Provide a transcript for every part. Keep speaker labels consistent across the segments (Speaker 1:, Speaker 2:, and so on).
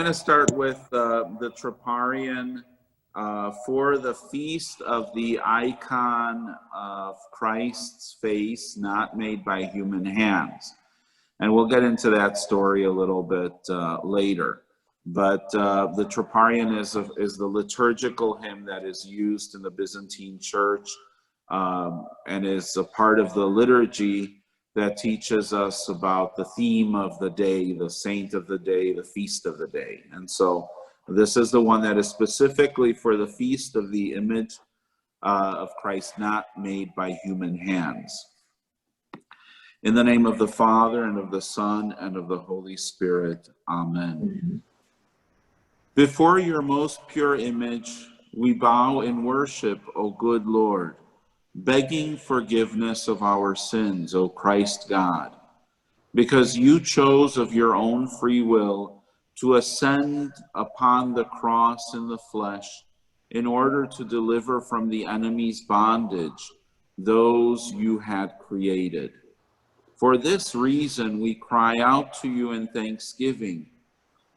Speaker 1: going to start with the Triparian for the feast of the icon of Christ's face, not made by human hands. And we'll get into that story a little bit later. But the Triparian is the liturgical hymn that is used in the Byzantine church and is a part of the liturgy that teaches us about the theme of the day, the saint of the day, the feast of the day. And so this is the one that is specifically for the feast of the image of Christ, not made by human hands. In the name of the Father, and of the Son, and of the Holy Spirit. Amen. Before your most pure image, we bow in worship, O good Lord, begging forgiveness of our sins, O Christ God, because you chose of your own free will to ascend upon the cross in the flesh in order to deliver from the enemy's bondage those you had created. For this reason, we cry out to you in thanksgiving.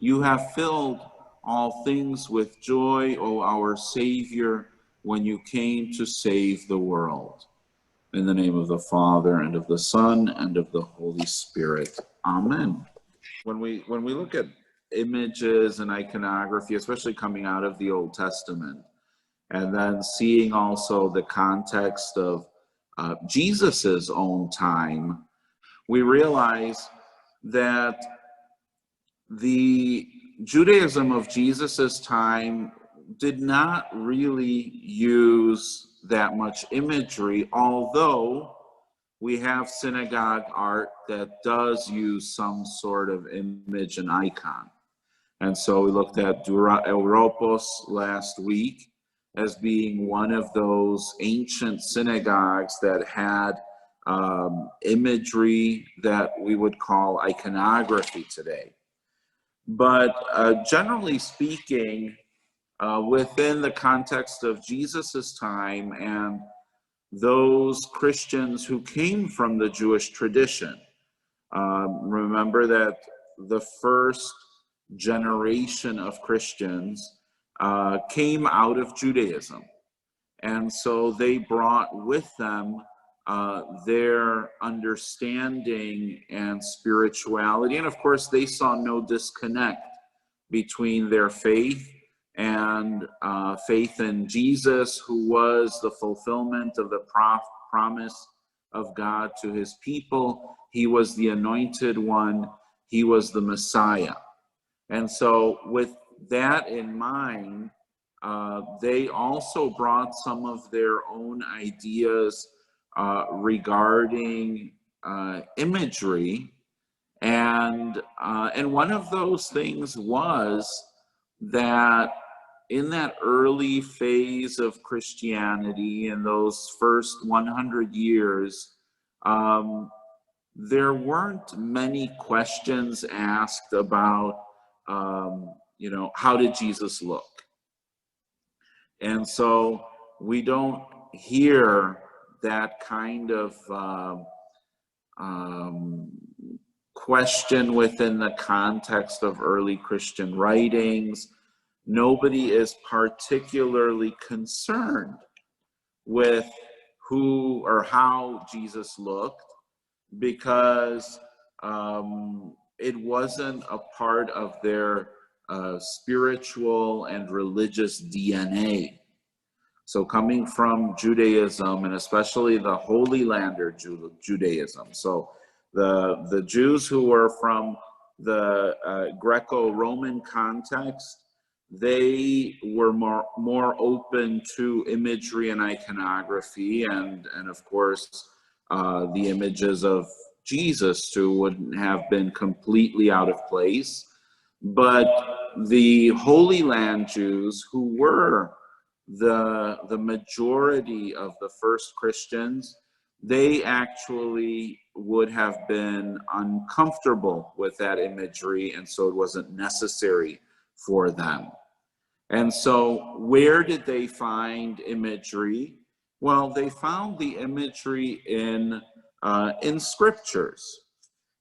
Speaker 1: You have filled all things with joy, O our Savior, when you came to save the world. In the name of the Father, and of the Son, and of the Holy Spirit. Amen. When we look at images and iconography, especially coming out of the Old Testament, and then seeing also the context of Jesus's own time, we realize that the Judaism of Jesus's time did not really use that much imagery, although we have synagogue art that does use some sort of image and icon. And so we looked at Europos last week as being one of those ancient synagogues that had imagery that we would call iconography today. But generally speaking, within the context of Jesus's time and those Christians who came from the Jewish tradition, remember that the first generation of Christians came out of Judaism. And so they brought with them their understanding and spirituality. And of course, they saw no disconnect between their faith and faith in Jesus, who was the fulfillment of the promise of God to his people. He was the anointed one. He was the Messiah. And so with that in mind, they also brought some of their own ideas regarding imagery, and one of those things was that in that early phase of Christianity, in those first 100 years, there weren't many questions asked about, how did Jesus look? And so we don't hear that kind of question within the context of early Christian writings. Nobody is particularly concerned with who or how Jesus looked, because it wasn't a part of their spiritual and religious DNA. So coming from Judaism, and especially the Holy Lander Judaism, so the Jews who were from the Greco-Roman context, they were more open to imagery and iconography, and of course the images of Jesus too wouldn't have been completely out of place. But the Holy Land Jews, who were the majority of the first Christians, they actually would have been uncomfortable with that imagery, and so it wasn't necessary for them. And so where did they find imagery? Well, they found the imagery in scriptures.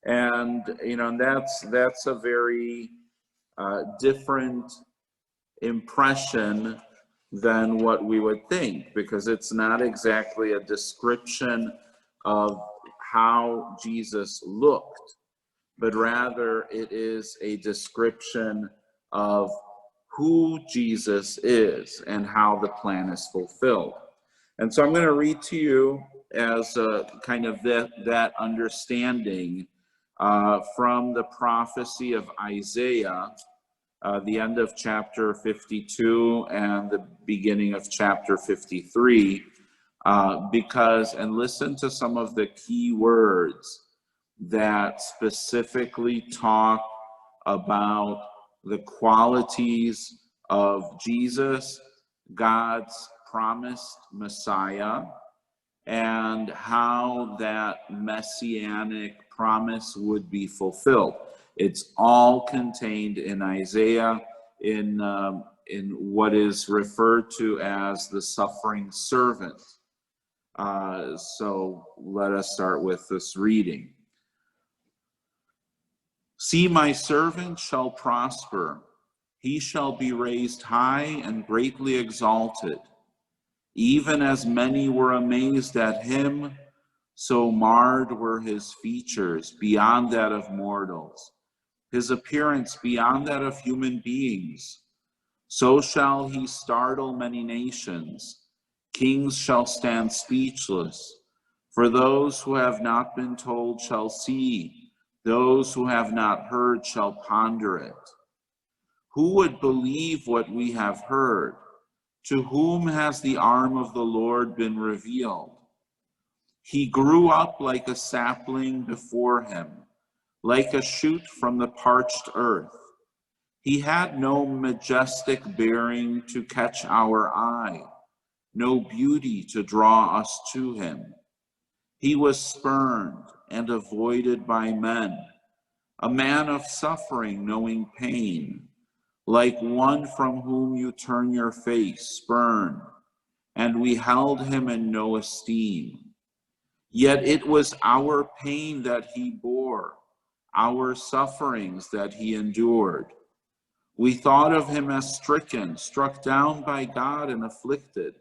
Speaker 1: And that's a very different impression than what we would think, because it's not exactly a description of how Jesus looked, but rather it is a description of who Jesus is and how the plan is fulfilled. And so I'm going to read to you as a kind of that understanding from the prophecy of Isaiah, the end of chapter 52 and the beginning of chapter 53, and listen to some of the key words that specifically talk about the qualities of Jesus, God's promised Messiah, and how that messianic promise would be fulfilled. It's all contained in Isaiah in what is referred to as the suffering servant. So let us start with this reading. See, my servant shall prosper. He shall be raised high and greatly exalted. Even as many were amazed at him, so marred were his features beyond that of mortals, his appearance beyond that of human beings. So shall he startle many nations. Kings shall stand speechless. For those who have not been told shall see. Those who have not heard shall ponder it. Who would believe what we have heard? To whom has the arm of the Lord been revealed? He grew up like a sapling before him, like a shoot from the parched earth. He had no majestic bearing to catch our eye, no beauty to draw us to him. He was spurned and avoided by men, a man of suffering, knowing pain, like one from whom you turn your face, spurned, and we held him in no esteem. Yet it was our pain that he bore, our sufferings that he endured. We thought of him as stricken, struck down by God and afflicted.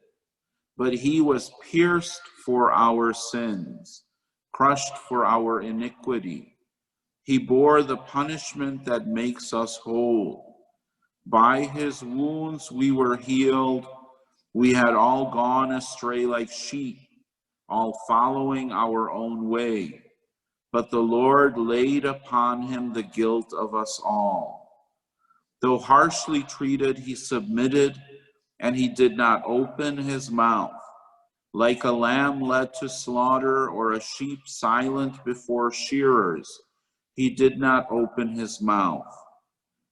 Speaker 1: But he was pierced for our sins, crushed for our iniquity. He bore the punishment that makes us whole. By his wounds we were healed. We had all gone astray like sheep, all following our own way. But the Lord laid upon him the guilt of us all. Though harshly treated, he submitted, and he did not open his mouth. Like a lamb led to slaughter, or a sheep silent before shearers, he did not open his mouth.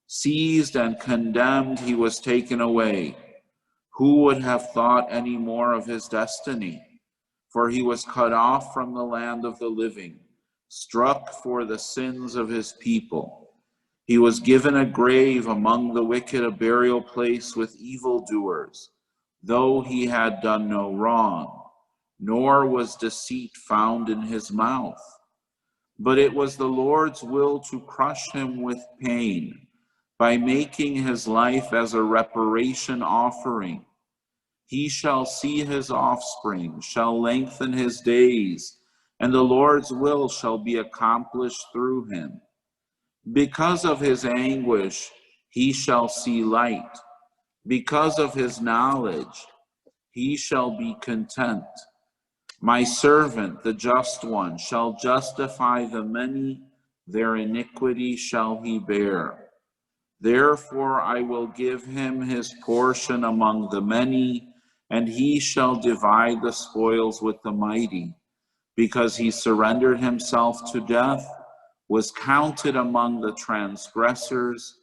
Speaker 1: Seized and condemned, he was taken away. Who would have thought any more of his destiny? For he was cut off from the land of the living, struck for the sins of his people. He was given a grave among the wicked, a burial place with evildoers, though he had done no wrong, nor was deceit found in his mouth. But it was the Lord's will to crush him with pain, by making his life as a reparation offering. He shall see his offspring, shall lengthen his days, and the Lord's will shall be accomplished through him. Because of his anguish, he shall see light. Because of his knowledge, he shall be content. My servant, the just one, shall justify the many, their iniquity shall he bear. Therefore I will give him his portion among the many, and he shall divide the spoils with the mighty, because he surrendered himself to death, was counted among the transgressors,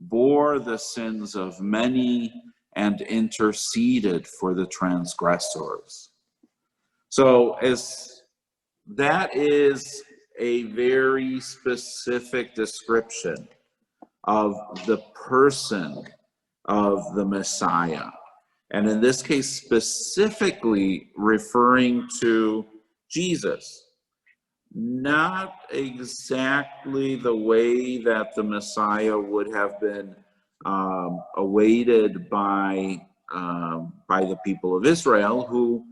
Speaker 1: bore the sins of many, and interceded for the transgressors. So as that is a very specific description of the person of the Messiah. And in this case, specifically referring to Jesus. not exactly the way that the Messiah would have been awaited by the people of Israel, who,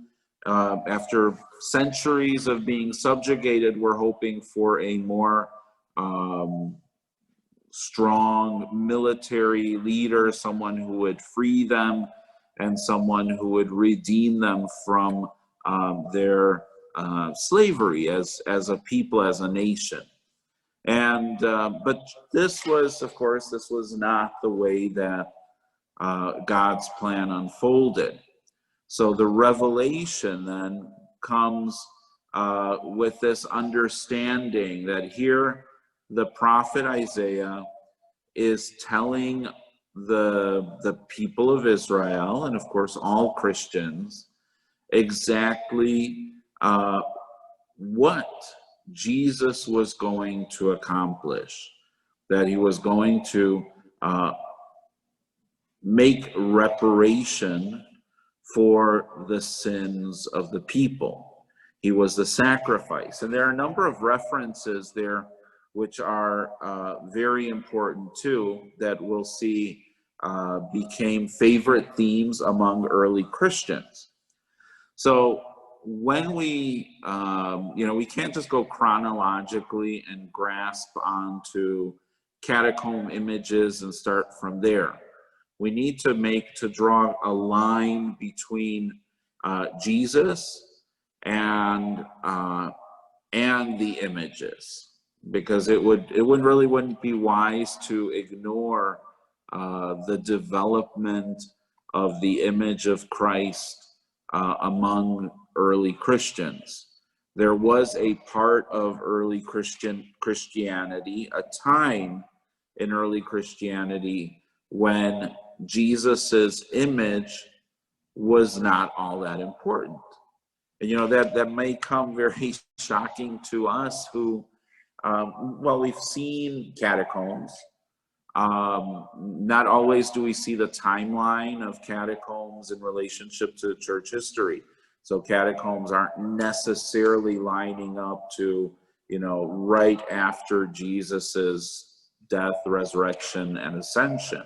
Speaker 1: after centuries of being subjugated, were hoping for a more strong military leader, someone who would free them and someone who would redeem them from their slavery as a people, as a nation. And but this was, of course, this was not the way that God's plan unfolded. So the revelation then comes with this understanding that here the prophet Isaiah is telling the people of Israel, and of course all Christians, exactly what Jesus was going to accomplish, that he was going to make reparation for the sins of the people. He was the sacrifice. And there are a number of references there which are very important too, that we'll see became favorite themes among early Christians. So when we, we can't just go chronologically and grasp onto catacomb images and start from there. We need to draw a line between Jesus and the images, because it wouldn't be wise to ignore the development of the image of Christ among early Christians. There was a part of early Christianity, a time in early Christianity when Jesus's image was not all that important. And that may come very shocking to us who, we've seen catacombs. Not always do we see the timeline of catacombs in relationship to church history. So catacombs aren't necessarily lining up to, right after Jesus's death, resurrection, and ascension,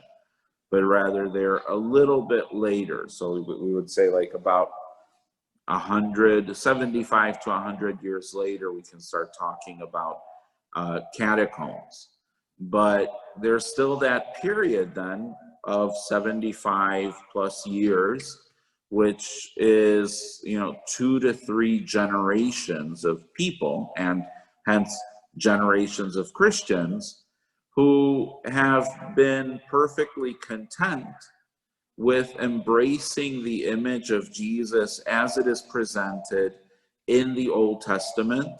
Speaker 1: but rather they're a little bit later. So we would say like about 75 to 100 years later, we can start talking about catacombs. But there's still that period then of 75 plus years, which is, 2 to 3 generations of people, and hence generations of Christians who have been perfectly content with embracing the image of Jesus as it is presented in the Old Testament,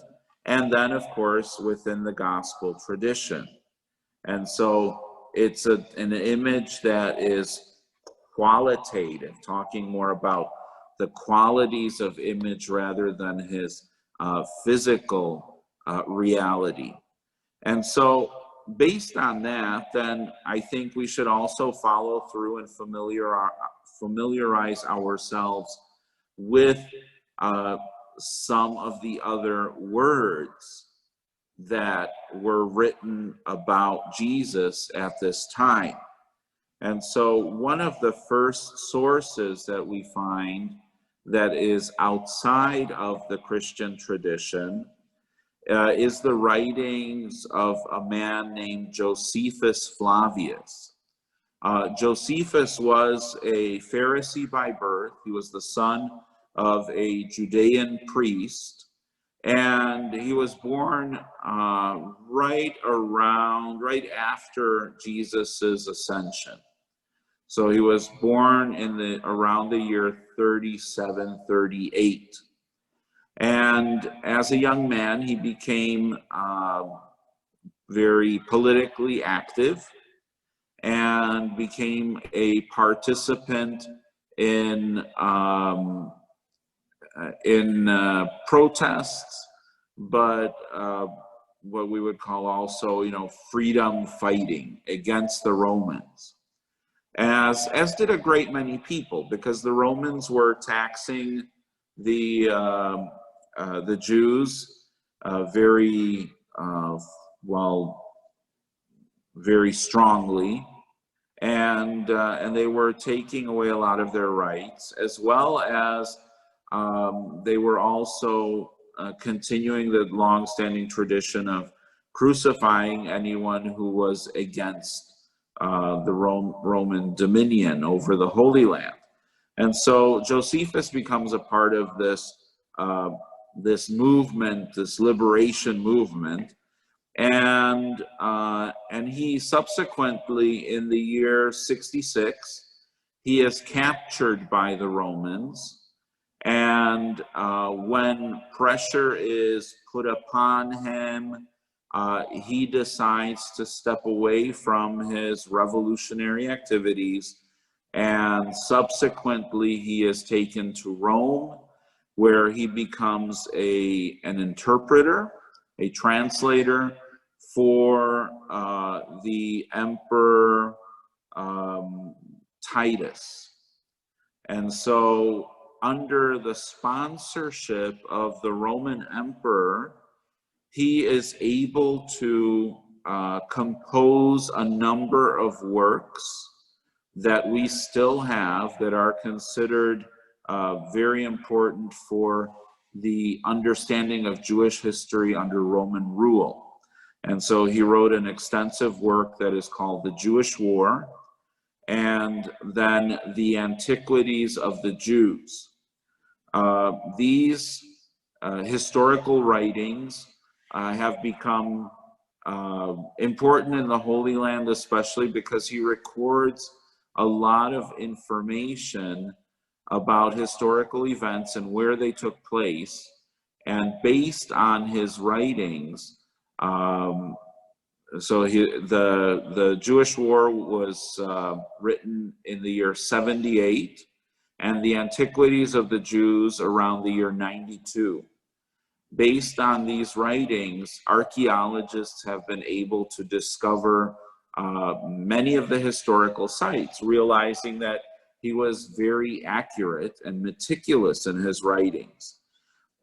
Speaker 1: and then, of course, within the gospel tradition. And so it's an image that is qualitative, talking more about the qualities of image rather than his physical reality. And so based on that, then I think we should also follow through and familiarize ourselves with some of the other words that were written about Jesus at this time. And so one of the first sources that we find that is outside of the Christian tradition is the writings of a man named Josephus Flavius. Josephus was a Pharisee by birth. He was the son of a Judean priest, and he was born right after Jesus's ascension. So he was born around the year 37, 38. And as a young man, he became very politically active and became a participant in protests, but what we would call also, freedom fighting against the Romans, as did a great many people, because the Romans were taxing the Jews very, very strongly. And they were taking away a lot of their rights, as well as they were also continuing the long-standing tradition of crucifying anyone who was against the Roman dominion over the Holy Land. And so Josephus becomes a part of this this movement, this liberation movement, and he subsequently, in the year 66, he is captured by the Romans. And when pressure is put upon him, he decides to step away from his revolutionary activities, and subsequently he is taken to Rome, where he becomes an interpreter, a translator for the Emperor Titus. And so under the sponsorship of the Roman emperor, he is able to compose a number of works that we still have that are considered very important for the understanding of Jewish history under Roman rule. And so he wrote an extensive work that is called The Jewish War, and then The Antiquities of the Jews. These historical writings have become important in the Holy Land, especially because he records a lot of information about historical events and where they took place. And based on his writings, the Jewish War was written in the year 78, and the Antiquities of the Jews around the year 92. Based on these writings, archaeologists have been able to discover many of the historical sites, realizing that he was very accurate and meticulous in his writings.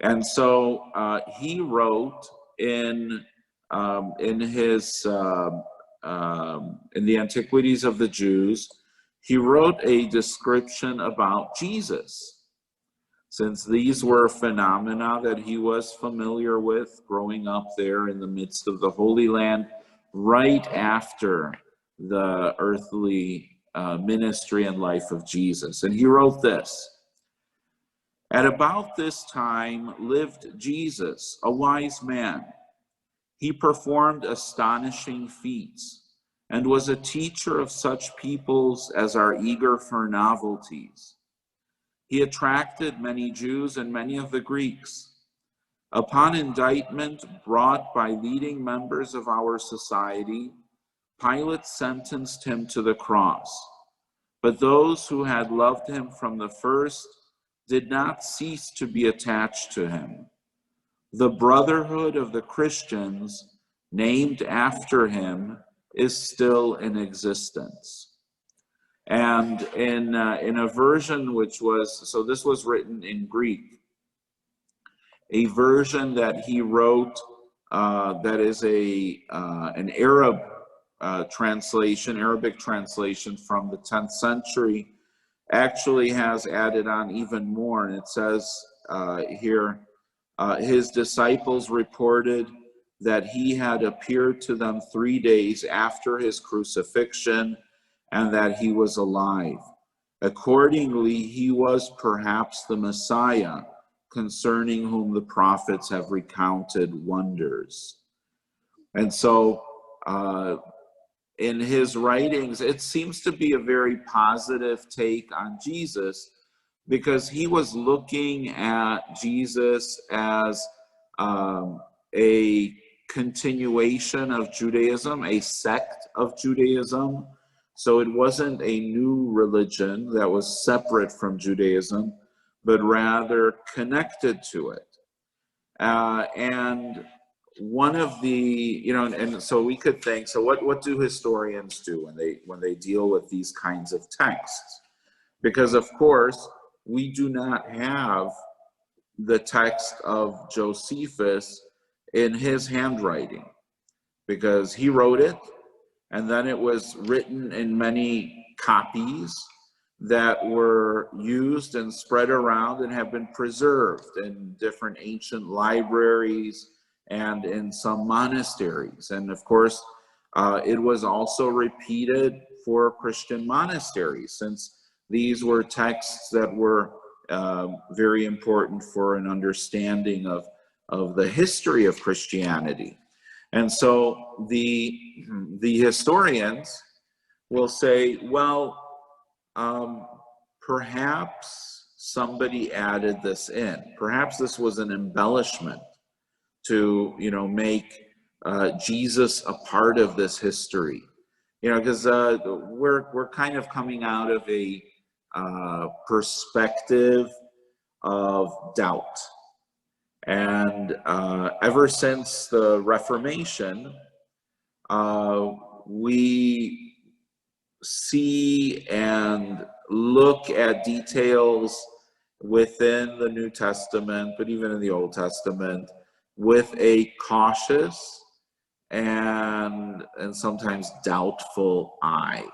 Speaker 1: And so he wrote in the Antiquities of the Jews, he wrote a description about Jesus, since these were phenomena that he was familiar with growing up there in the midst of the Holy Land, right after the earthly ministry and life of Jesus. And he wrote this: "At about this time lived Jesus, a wise man. He performed astonishing feats, and was a teacher of such peoples as are eager for novelties. He attracted many Jews and many of the Greeks. Upon indictment brought by leading members of our society, Pilate sentenced him to the cross. But those who had loved him from the first did not cease to be attached to him. The Brotherhood of the Christians, named after him, is still in existence." And in a version which was, so this was written in Greek, a version that he wrote that is an Arab Arabic translation from the 10th century, actually has added on even more. And it says here, his disciples reported that he had appeared to them 3 days after his crucifixion, and that he was alive. Accordingly, he was perhaps the Messiah, concerning whom the prophets have recounted wonders. And so in his writings, it seems to be a very positive take on Jesus, because he was looking at Jesus as a continuation of Judaism, a sect of Judaism. So it wasn't a new religion that was separate from Judaism, but rather connected to it. And one of the, and so we could think, so what do historians do when they deal with these kinds of texts? Because of course, we do not have the text of Josephus in his handwriting, because he wrote it, and then it was written in many copies that were used and spread around and have been preserved in different ancient libraries and in some monasteries. And of course, it was also repeated for Christian monasteries, since these were texts that were very important for an understanding of the history of Christianity. And so the historians will say, well, perhaps somebody added this in. Perhaps this was an embellishment to, make Jesus a part of this history. Because we're kind of coming out of a perspective of doubt. And ever since the Reformation, we see and look at details within the New Testament, but even in the Old Testament, with a cautious and sometimes doubtful eye.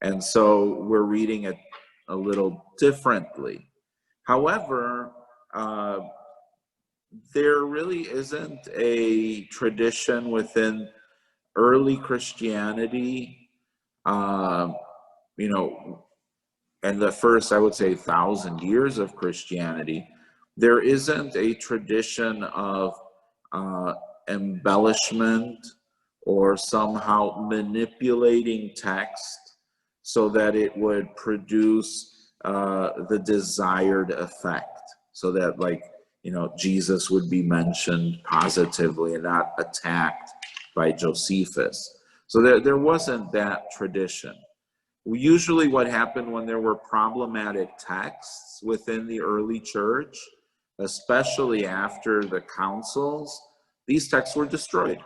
Speaker 1: And so we're reading it a little differently. However, there really isn't a tradition within early Christianity, and the first, I would say, 1,000 years of Christianity, there isn't a tradition of embellishment or somehow manipulating text so that it would produce the desired effect, so that, Jesus would be mentioned positively and not attacked by Josephus. So there wasn't that tradition. Usually what happened when there were problematic texts within the early church, especially after the councils, these texts were destroyed.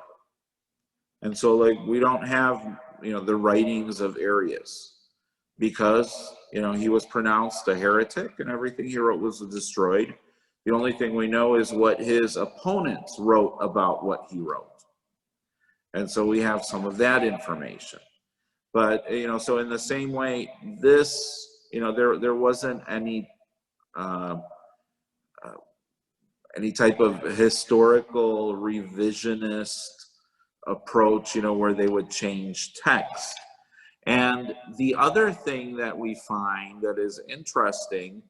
Speaker 1: And so we don't have, the writings of Arius, because, he was pronounced a heretic and everything he wrote was destroyed. The only thing we know is what his opponents wrote about what he wrote. And so we have some of that information. But, so in the same way, this, there wasn't any type of historical revisionist approach, where they would change text. And the other thing that we find that is interesting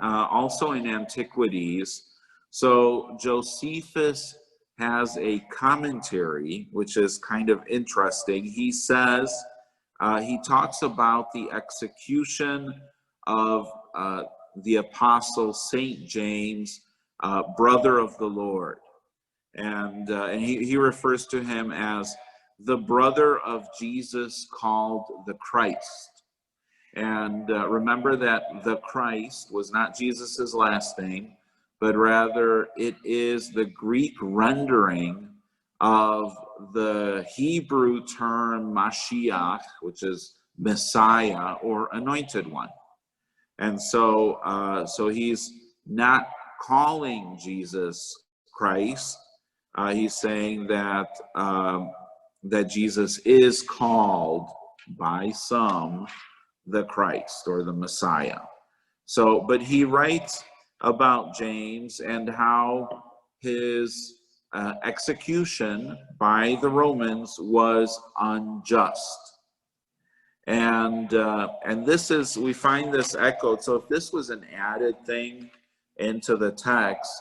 Speaker 1: also in antiquities, so Josephus has a commentary, which is kind of interesting. He says, he talks about the execution of the apostle Saint James, brother of the Lord. And he refers to him as the brother of Jesus called the Christ. And remember that the Christ was not Jesus's last name, but rather it is the Greek rendering of the Hebrew term Mashiach, which is Messiah or Anointed One. And so he's not calling Jesus Christ. He's saying that that Jesus is called by some the Christ or the Messiah. So, but he writes about James and how his execution by the Romans was unjust. And this is, we find this echoed. So if this was an added thing into the text,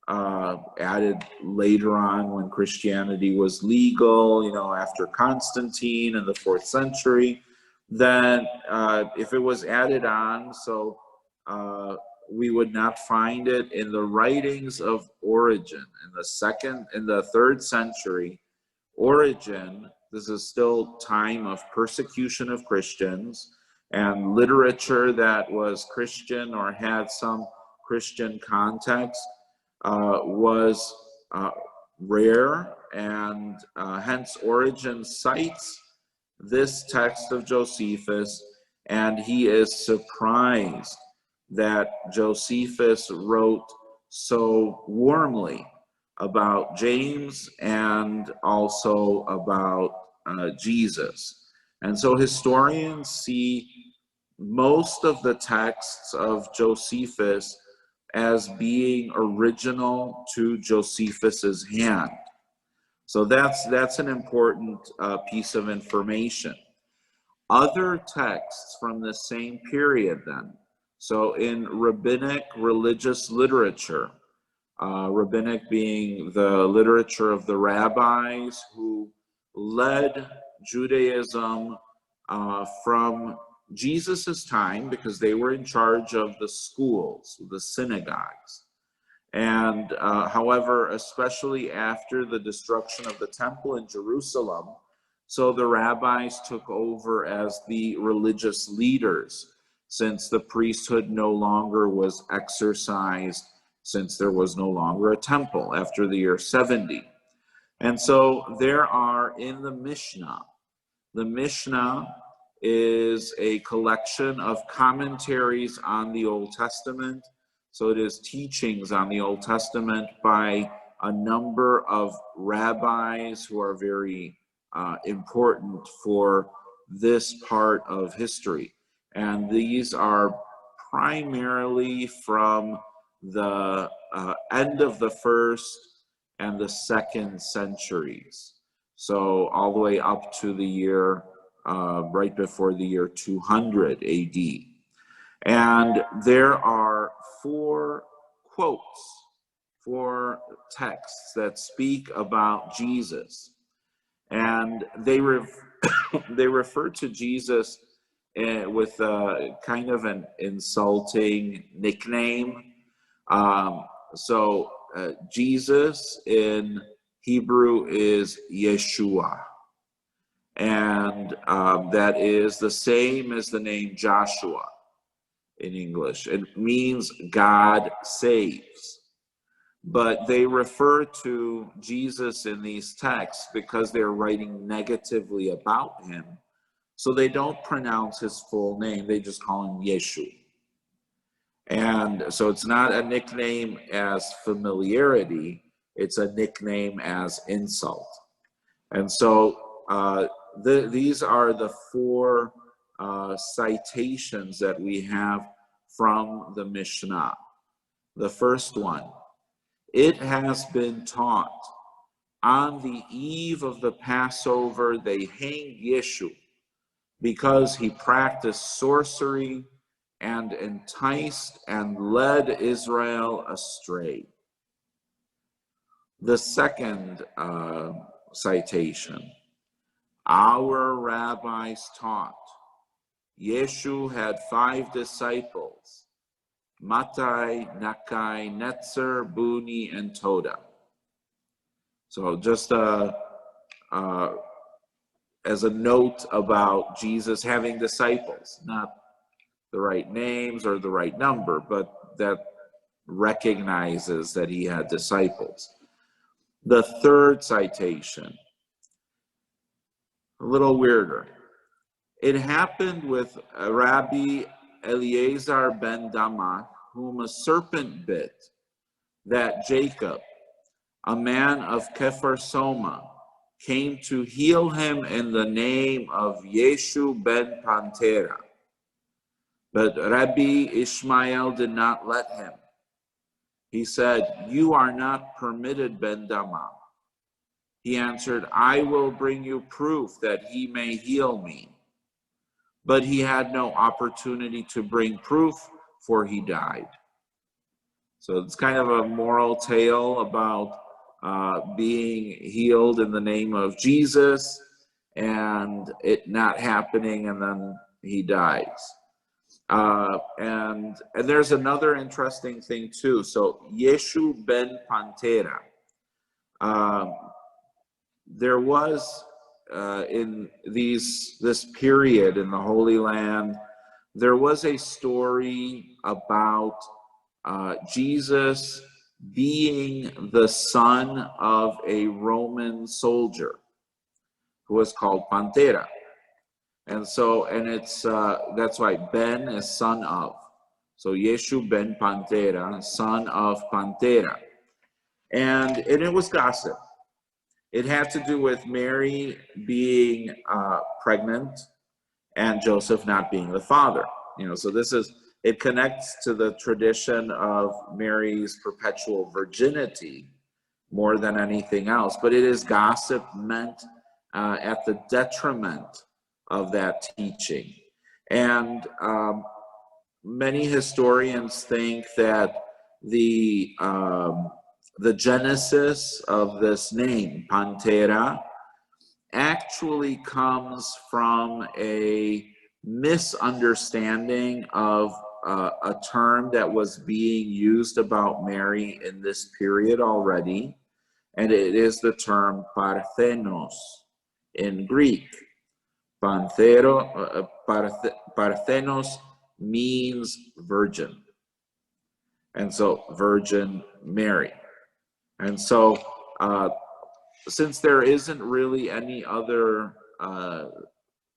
Speaker 1: added later on when Christianity was legal, after Constantine in the 4th century, then if it was added on, so we would not find it in the writings of Origen in the 3rd century. Origen, this is still time of persecution of Christians, and literature that was Christian or had some Christian context was rare, and hence Origen cites this text of Josephus, and he is surprised that Josephus wrote so warmly about James and also about Jesus. And so historians see most of the texts of Josephus as being original to Josephus's hand. So that's an important piece of information. Other texts from the same period then, so in rabbinic religious literature, rabbinic being the literature of the rabbis who led Judaism from Jesus's time, because they were in charge of the schools, the synagogues. And however, especially after the destruction of the temple in Jerusalem, so the rabbis took over as the religious leaders, since the priesthood no longer was exercised, since there was no longer a temple after the year 70. And so there are in the Mishnah is a collection of commentaries on the Old Testament. So it is teachings on the Old Testament by a number of rabbis who are very important for this part of history. And these are primarily from the end of the first and the second centuries. So all the way up to the year, right before the year 200 AD. And there are 4 quotes, 4 texts that speak about Jesus. And they refer to Jesus with kind of an insulting nickname. Jesus in Hebrew is Yeshua. And that is the same as the name Joshua in English. It means God saves. But they refer to Jesus in these texts because they're writing negatively about him. So they don't pronounce his full name. They just call him Yeshu. And so it's not a nickname as familiarity. It's a nickname as insult. And so these are the 4 citations that we have from the Mishnah. The first one: it has been taught, on the eve of the Passover they hanged Yeshu because he practiced sorcery and enticed and led Israel astray. The second citation: our rabbis taught Yeshu had 5 disciples: Mattai, Nakai, Netzer, Buni, and Toda. So just as a note about Jesus having disciples, not the right names or the right number, but that recognizes that he had disciples. The third citation, a little weirder. It happened with Rabbi Eleazar ben Dama, whom a serpent bit, that Jacob, a man of Kepher Soma, came to heal him in the name of Yeshu ben Pantera. But Rabbi Ishmael did not let him. He said, "You are not permitted, ben Dama." He answered, "I will bring you proof that he may heal me." But he had no opportunity to bring proof, for he died. So it's kind of a moral tale about being healed in the name of Jesus and it not happening, and then he dies. And there's another interesting thing too. So Yeshu ben Pantera, there was in this period in the Holy Land, there was a story about Jesus being the son of a Roman soldier who was called Pantera. And so, and it's, that's why Ben is son of. So Yeshu ben Pantera, son of Pantera. And it was gossip. It had to do with Mary being pregnant and Joseph not being the father. So it connects to the tradition of Mary's perpetual virginity more than anything else. But it is gossip meant at the detriment of that teaching. And many historians think that the genesis of this name, Pantera, actually comes from a misunderstanding of a term that was being used about Mary in this period already, and it is the term Parthenos in Greek. Parthenos means virgin, and so Virgin Mary. And so since there isn't really any other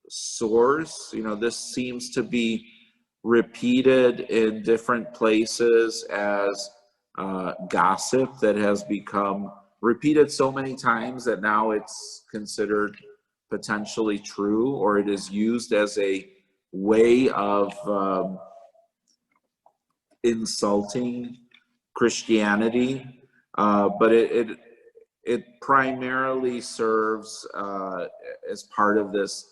Speaker 1: source, this seems to be repeated in different places as gossip that has become repeated so many times that now it's considered potentially true, or it is used as a way of insulting Christianity. But it primarily serves as part of this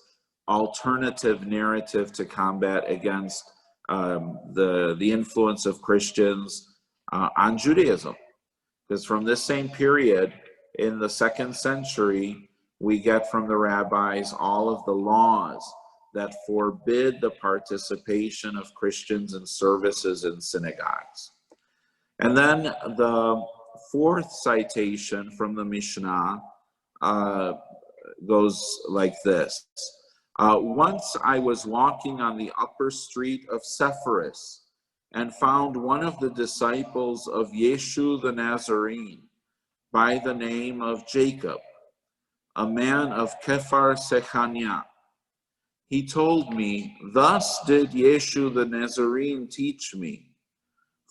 Speaker 1: alternative narrative to combat against the influence of Christians on Judaism. Because from this same period, in the 2nd century, we get from the rabbis all of the laws that forbid the participation of Christians in services in synagogues. And then the 4th citation from the Mishnah goes like this. Once I was walking on the upper street of Sepphoris and found one of the disciples of Yeshu the Nazarene by the name of Jacob, a man of Kephar Sechania. He told me, thus did Yeshu the Nazarene teach me.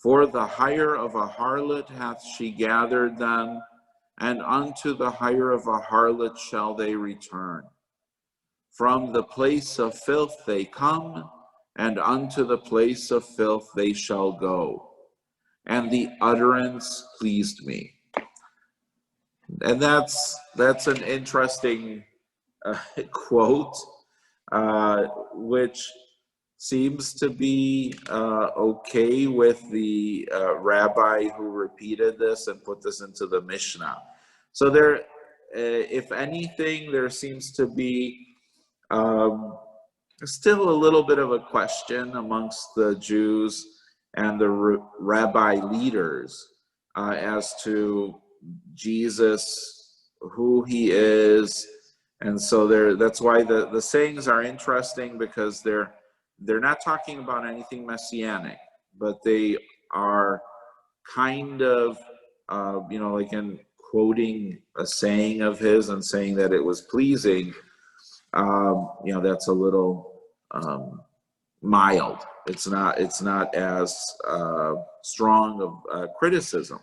Speaker 1: For the hire of a harlot hath she gathered them, and unto the hire of a harlot shall they return. From the place of filth they come, and unto the place of filth they shall go. And the utterance pleased me. And that's an interesting quote, which seems to be okay with the rabbi who repeated this and put this into the Mishnah. So there, if anything, there seems to be still a little bit of a question amongst the Jews and the rabbi leaders as to Jesus, who he is. And so that's why the sayings are interesting, because they're not talking about anything messianic, but they are kind of, like in quoting a saying of his and saying that it was pleasing, that's a little mild. It's not as strong of criticism.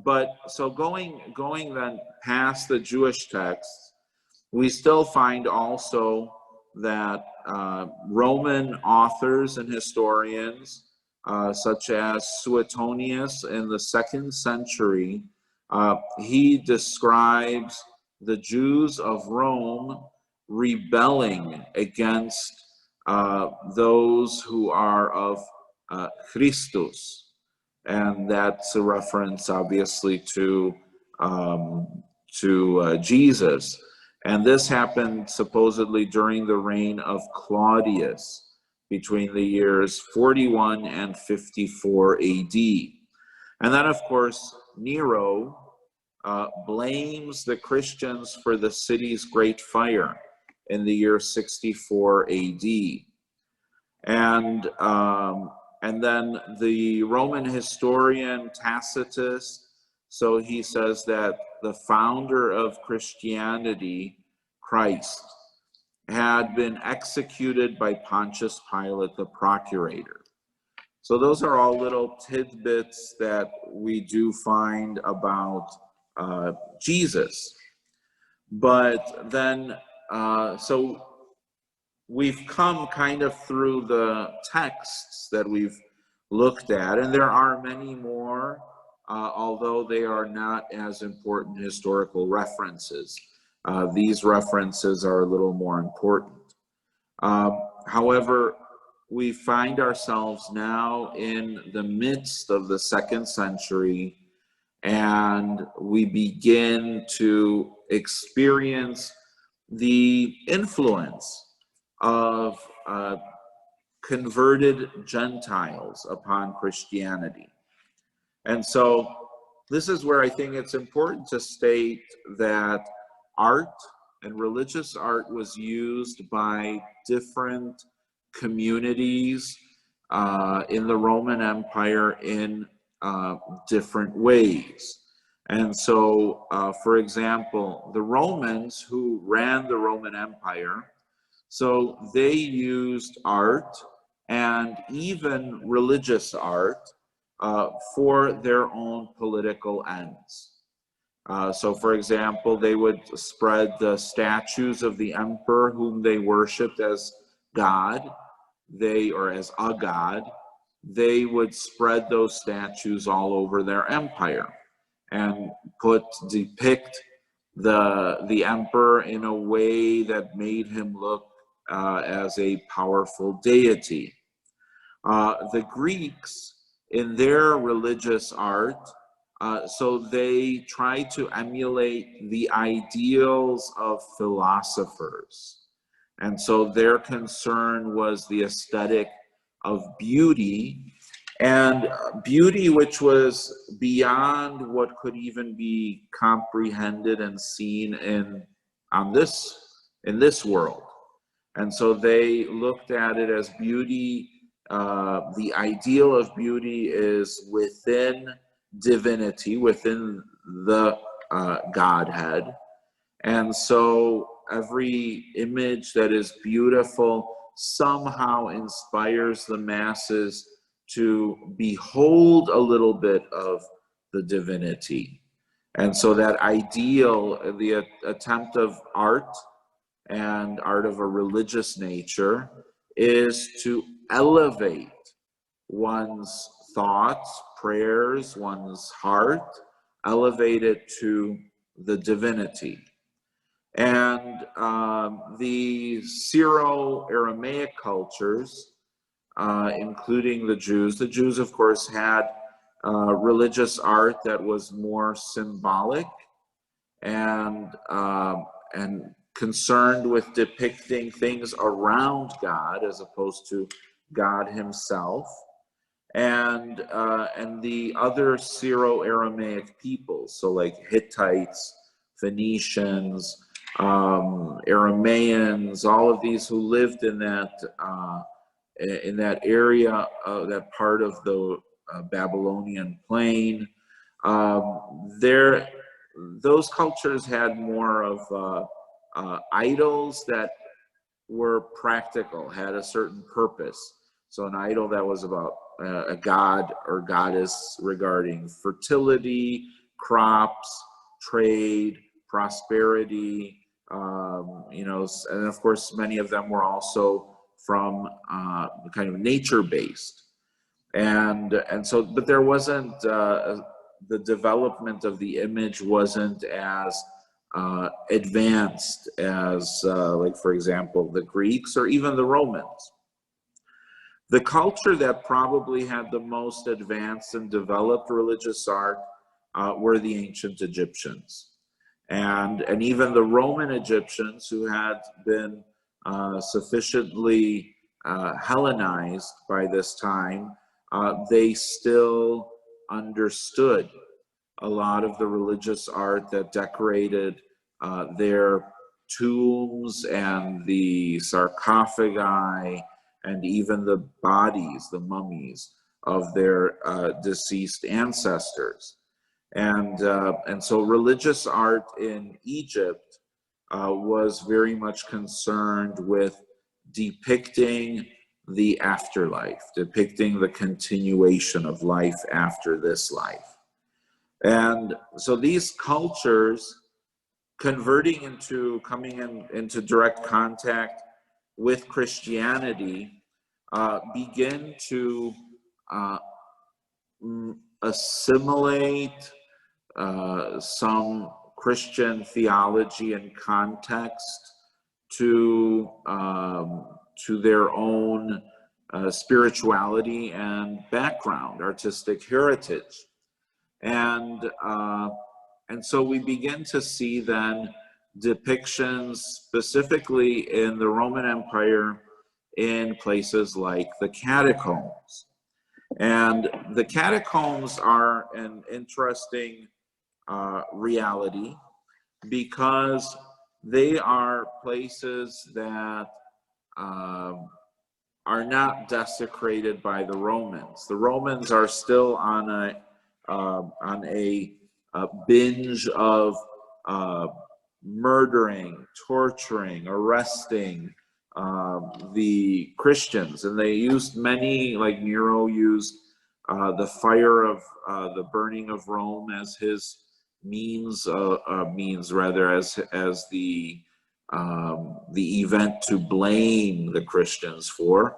Speaker 1: But so going then past the Jewish texts, we still find also that Roman authors and historians, such as Suetonius in the 2nd century, he describes the Jews of Rome rebelling against those who are of Christus. And that's a reference, obviously, to Jesus. And this happened supposedly during the reign of Claudius, between the years 41 and 54 AD. And then, of course, Nero blames the Christians for the city's great fire in the year 64 AD. And then the Roman historian Tacitus, so he says that the founder of Christianity, Christ, had been executed by Pontius Pilate, the procurator. So those are all little tidbits that we do find about Jesus. But then, so we've come kind of through the texts that we've looked at, and there are many more, although they are not as important historical references. These references are a little more important. However, we find ourselves now in the midst of the 2nd century, and we begin to experience the influence of converted Gentiles upon Christianity. And so this is where I think it's important to state that art and religious art was used by different communities in the Roman Empire in different ways. And so, for example, the Romans who ran the Roman Empire, so they used art and even religious art for their own political ends. So, for example, they would spread the statues of the emperor whom they worshipped as God, or as a god. They would spread those statues all over their empire and depict the emperor in a way that made him look as a powerful deity. The Greeks, in their religious art, so they try to emulate the ideals of philosophers. And so their concern was the aesthetic of beauty, and beauty which was beyond what could even be comprehended and seen in this world. And so they looked at it as beauty. The ideal of beauty is within divinity, within the Godhead. And so every image that is beautiful somehow inspires the masses to behold a little bit of the divinity. And so that ideal, the attempt of art and art of a religious nature, is to elevate one's thoughts, prayers, one's heart, elevate it to the divinity. And the Syro-Aramaic cultures, including the Jews, of course, had religious art that was more symbolic and concerned with depicting things around God as opposed to God himself. And the other Syro-Aramaic peoples, so like Hittites, Phoenicians, Aramaeans, all of these who lived in that area, that part of the Babylonian plain, those cultures had more of idols that were practical, had a certain purpose. So an idol that was about a god or goddess regarding fertility, crops, trade, prosperity, and of course many of them were also from kind of nature-based. And so, but there wasn't, the development of the image wasn't as advanced as, like, for example, the Greeks or even the Romans. The culture that probably had the most advanced and developed religious art were the ancient Egyptians. And even the Roman Egyptians, who had been sufficiently Hellenized by this time, they still understood a lot of the religious art that decorated their tombs and the sarcophagi and even the bodies, the mummies of their deceased ancestors. And so religious art in Egypt was very much concerned with depicting the afterlife, depicting the continuation of life after this life. And so these cultures coming into direct contact with Christianity begin to assimilate some Christian theology and context to their own spirituality and background, artistic heritage. And so we begin to see then depictions specifically in the Roman Empire in places like the Catacombs. And the Catacombs are an interesting reality because they are places that are not desecrated by the Romans. The Romans are still on a binge of murdering, torturing, arresting the Christians, and they used many, like Nero used the fire of the burning of Rome as his means as the event to blame the Christians for.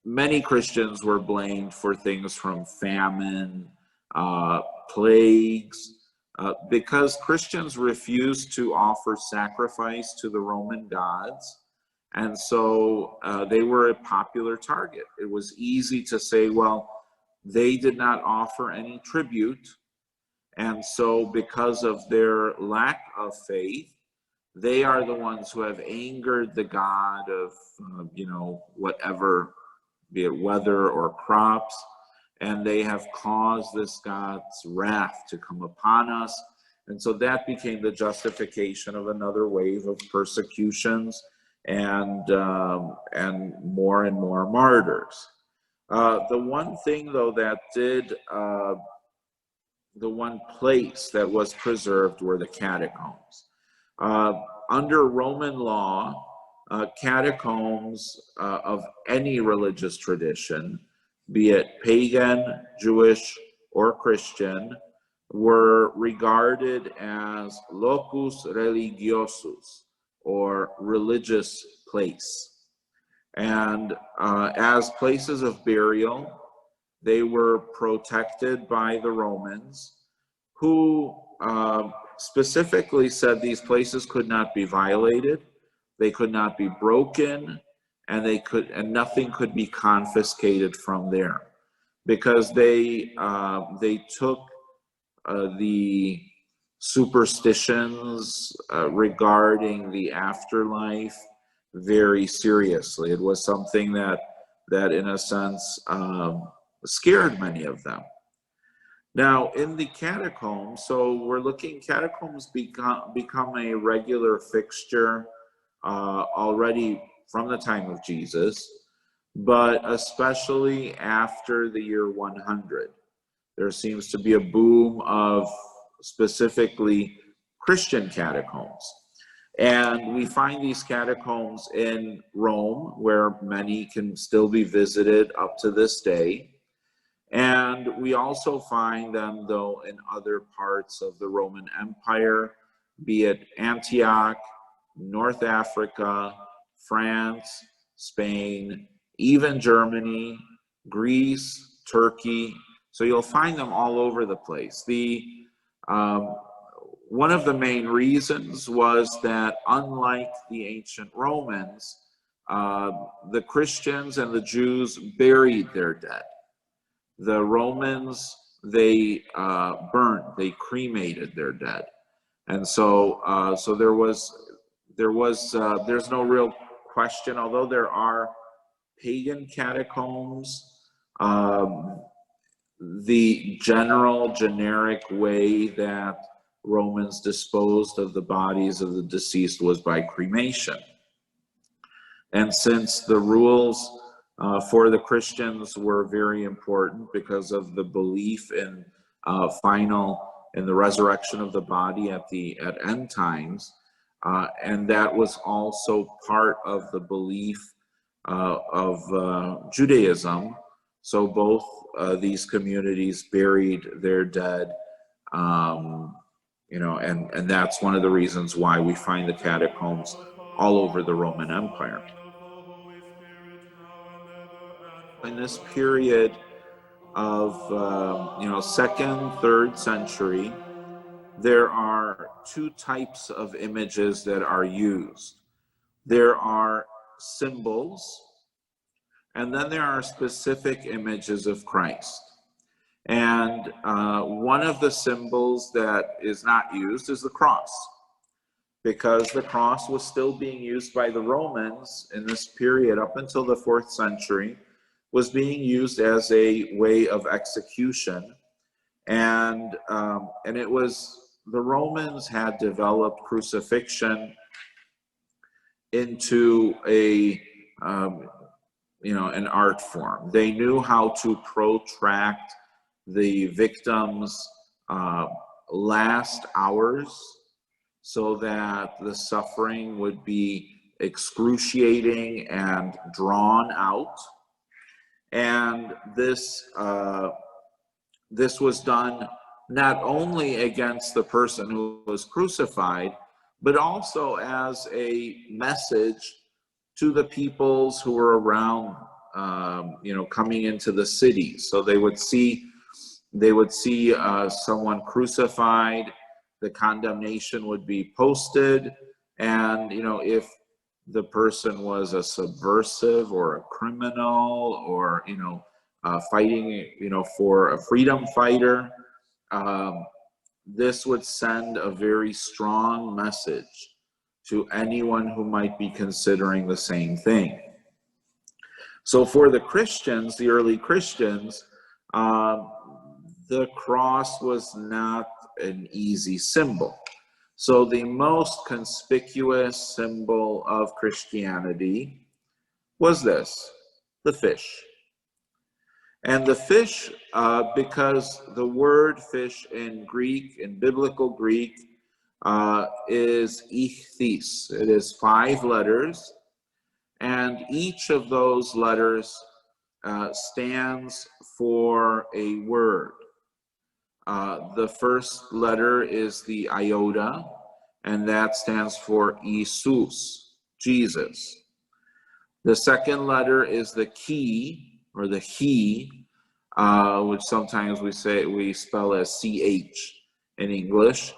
Speaker 1: Many Christians were blamed for things from famine, plagues, because Christians refused to offer sacrifice to the Roman gods. And so they were a popular target. It was easy to say, well, they did not offer any tribute. And so because of their lack of faith, they are the ones who have angered the god of, whatever, be it weather or crops, and they have caused this god's wrath to come upon us. And so that became the justification of another wave of persecutions and more and more martyrs. The one thing, though, the one place that was preserved were the catacombs. Under Roman law, catacombs of any religious tradition, be it pagan, Jewish, or Christian, were regarded as locus religiosus, or religious place. And as places of burial, they were protected by the Romans, who specifically said these places could not be violated, they could not be broken, and nothing could be confiscated from there, because they took the superstitions regarding the afterlife very seriously. It was something that in a sense scared many of them. Now, in the catacombs, so we're looking, catacombs become a regular fixture already from the time of Jesus, but especially after the year 100. There seems to be a boom of specifically Christian catacombs. And we find these catacombs in Rome, where many can still be visited up to this day. And we also find them, though, in other parts of the Roman Empire, be it Antioch, North Africa, France, Spain, even Germany, Greece, Turkey. So you'll find them all over the place. One of the main reasons was that, unlike the ancient Romans, the Christians and the Jews buried their dead. The Romans, they burned, they cremated their dead. And so there's no real question, although there are pagan catacombs, the generic way that Romans disposed of the bodies of the deceased was by cremation. And since the rules for the Christians were very important because of the belief in the resurrection of the body at end times, And that was also part of the belief of Judaism. So both these communities buried their dead, and that's one of the reasons why we find the catacombs all over the Roman Empire. In this period of, second, third century, there are two types of images that are used. There are symbols, and then there are specific images of Christ. And one of the symbols that is not used is the cross, because the cross was still being used by the Romans in this period up until the 4th century, was being used as a way of execution. And it was, the Romans had developed crucifixion into an art form. They knew how to protract the victim's last hours so that the suffering would be excruciating and drawn out. And this was done not only against the person who was crucified, but also as a message to the peoples who were around, coming into the city. So they would see someone crucified, the condemnation would be posted, and if the person was a subversive or a criminal or fighting for a freedom fighter, this would send a very strong message to anyone who might be considering the same thing. So for the Christians, the early Christians, the cross was not an easy symbol. So the most conspicuous symbol of Christianity was this, the fish. And the fish, because the word fish in Greek, in biblical Greek, is ichthys. It is 5 letters, and each of those letters stands for a word. The first letter is the iota, and that stands for Jesus, Jesus. The second letter is the chi, or the he, which sometimes we spell as ch in English,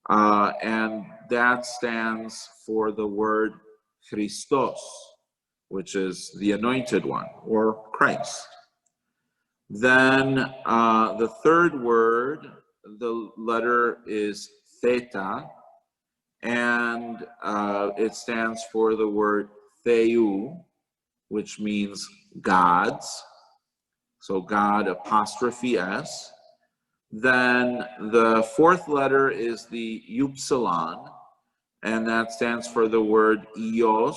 Speaker 1: and that stands for the word Christos, which is the anointed one, or Christ. Then the third word, the letter is theta, and it stands for the word theou, which means gods. So God apostrophe S. Then the fourth letter is the upsilon, and that stands for the word ios,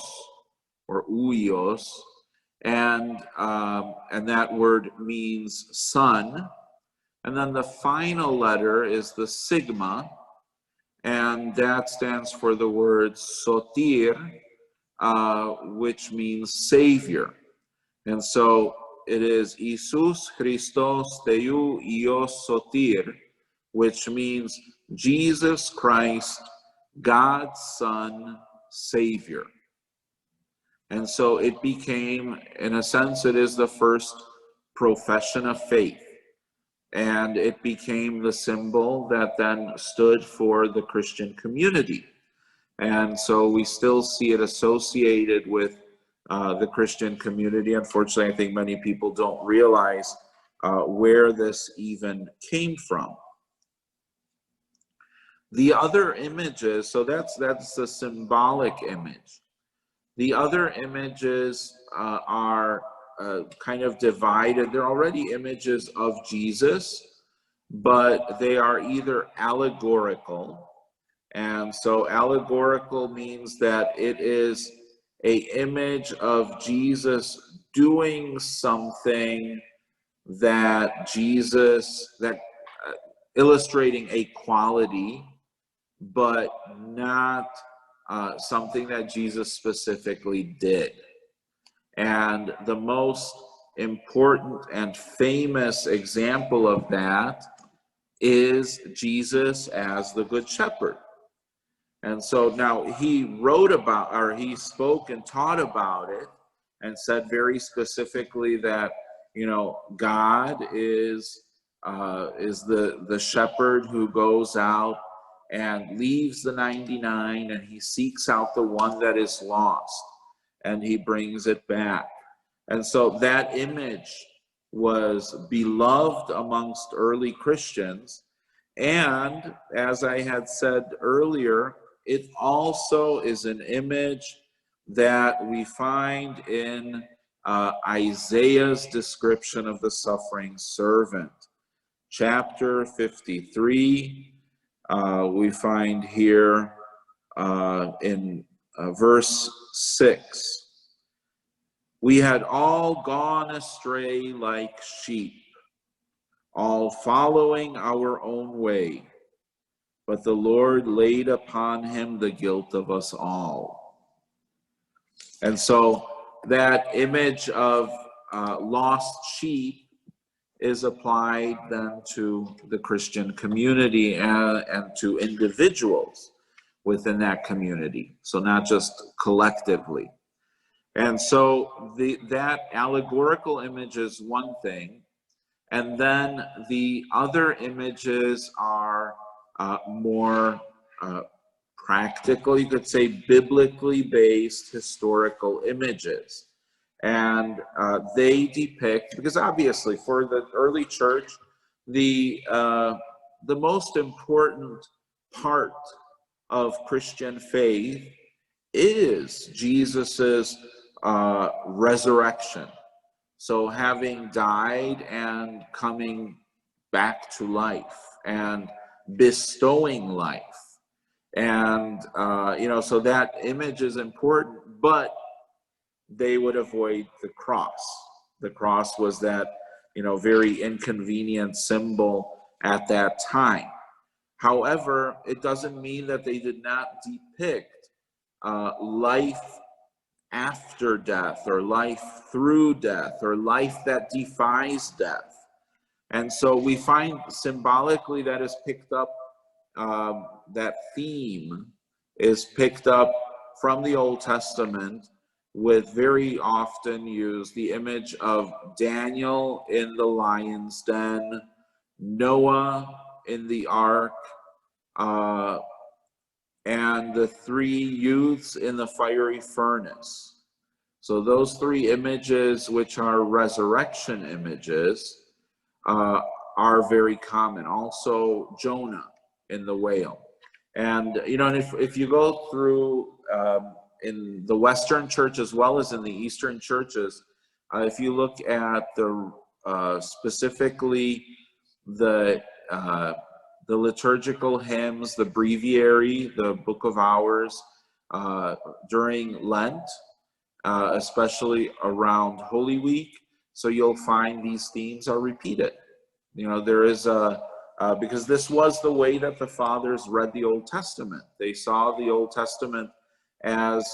Speaker 1: or ouios, and that word means sun. And then the final letter is the sigma, and that stands for the word sotir, which means Savior. And so it is Jesus Christos Theou Ios Sotir, which means Jesus Christ, God's Son, Savior. And so it became, in a sense, it is the first profession of faith. And it became the symbol that then stood for the Christian community. And so we still see it associated with the Christian community. Unfortunately, I think many people don't realize where this even came from. The other images, so that's the symbolic image. The other images are kind of divided. They're already images of Jesus, but they are either allegorical. And so allegorical means that it is an image of Jesus doing something that illustrating a quality, but not something that Jesus specifically did. And the most important and famous example of that is Jesus as the Good Shepherd. And so now he wrote about, or he spoke and taught about it, and said very specifically that, God is the shepherd who goes out and leaves the 99, and he seeks out the one that is lost, and he brings it back. And so that image was beloved amongst early Christians. And as I had said earlier, it also is an image that we find in Isaiah's description of the suffering servant. Chapter 53, we find here in verse 6. We had all gone astray like sheep, all following our own way, but the Lord laid upon him the guilt of us all. And so that image of lost sheep is applied then to the Christian community and to individuals within that community, so not just collectively. And so that allegorical image is one thing, and then the other images are more practical, you could say biblically based historical images. And they depict, because obviously for the early church, the most important part of Christian faith is Jesus's resurrection. So having died and coming back to life and bestowing life. And, so that image is important, but they would avoid the cross. The cross was that, very inconvenient symbol at that time. However, it doesn't mean that they did not depict life after death, or life through death, or life that defies death. And so we find symbolically that is picked up, that theme is picked up from the Old Testament, with very often used the image of Daniel in the lion's den, Noah in the ark, and the three youths in the fiery furnace. So those three images, which are resurrection images, are very common. Also Jonah in the whale. And, and if you go through in the Western church as well as in the Eastern churches, if you look at the specifically the liturgical hymns, the breviary, the Book of Hours during Lent, especially around Holy Week, so you'll find these themes are repeated. There is because this was the way that the fathers read the Old Testament. They saw the Old Testament as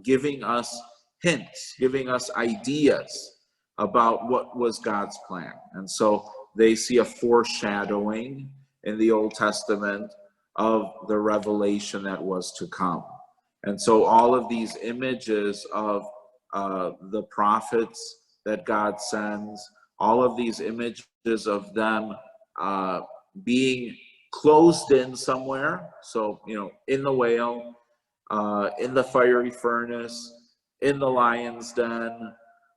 Speaker 1: giving us hints, giving us ideas about what was God's plan. And so they see a foreshadowing in the Old Testament of the revelation that was to come. And so all of these images of the prophets that God sends, all of these images of them being closed in somewhere, so, in the whale, in the fiery furnace, in the lion's den,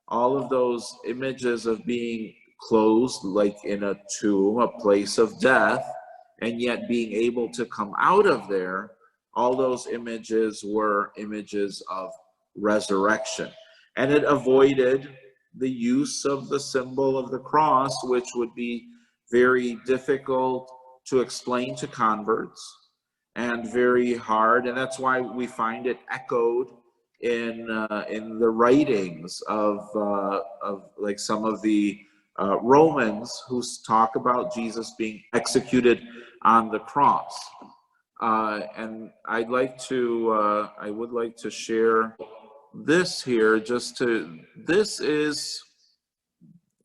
Speaker 1: all of those images of being closed, like in a tomb, a place of death, and yet being able to come out of there, all those images were images of resurrection. And it avoided the use of the symbol of the cross, which would be very difficult to explain to converts and very hard. And that's why we find it echoed in the writings of like some of the Romans who talk about Jesus being executed on the cross. And I would like to share this here, this is,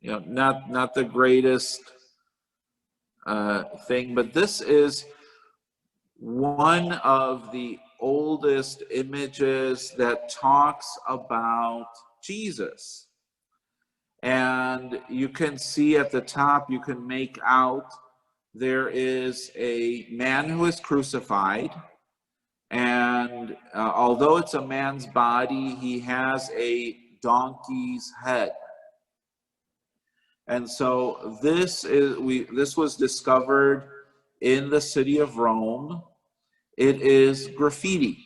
Speaker 1: not the greatest thing, but this is one of the oldest images that talks about Jesus. And you can see at the top, you can make out there is a man who is crucified. And although it's a man's body, he has a donkey's head. And so this was discovered in the city of Rome. It is graffiti.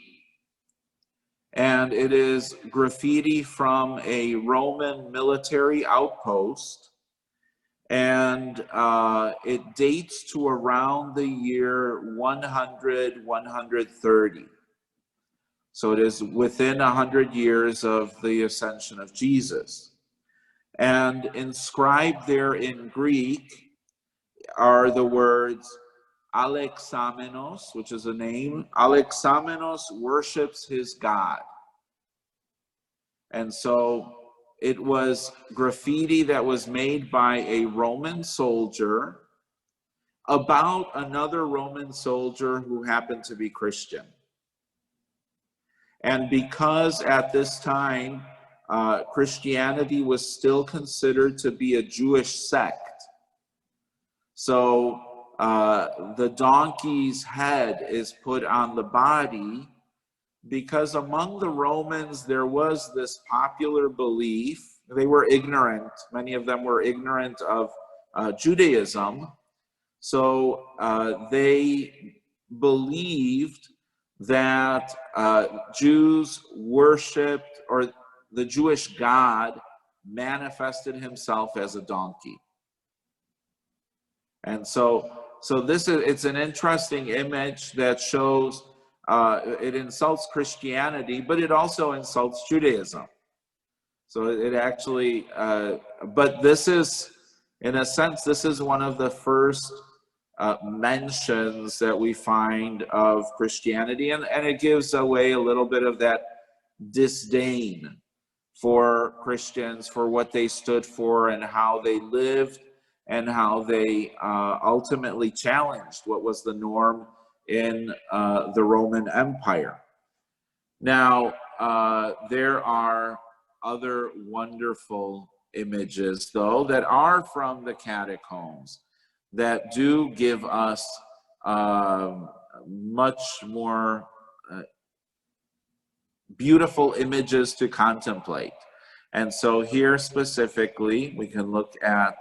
Speaker 1: And it is graffiti from a Roman military outpost. And it dates to around the year 100, 130. So it is within 100 years of the ascension of Jesus. And inscribed there in Greek are the words Alexamenos, which is a name. Alexamenos worships his God. And so it was graffiti that was made by a Roman soldier about another Roman soldier who happened to be Christian. And because at this time, Christianity was still considered to be a Jewish sect. So the donkey's head is put on the body because among the Romans there was this popular belief. They were ignorant. Many of them were ignorant of Judaism. So they believed that Jews worshipped, or the Jewish God manifested himself as a donkey. And so it's an interesting image that shows it insults Christianity, but it also insults Judaism. So it actually, but this is, in a sense, this is one of the first mentions that we find of Christianity, and it gives away a little bit of that disdain for Christians, for what they stood for and how they lived and how they ultimately challenged what was the norm in the Roman Empire. Now, there are other wonderful images, though, that are from the catacombs that do give us much more beautiful images to contemplate. And so here specifically, we can look at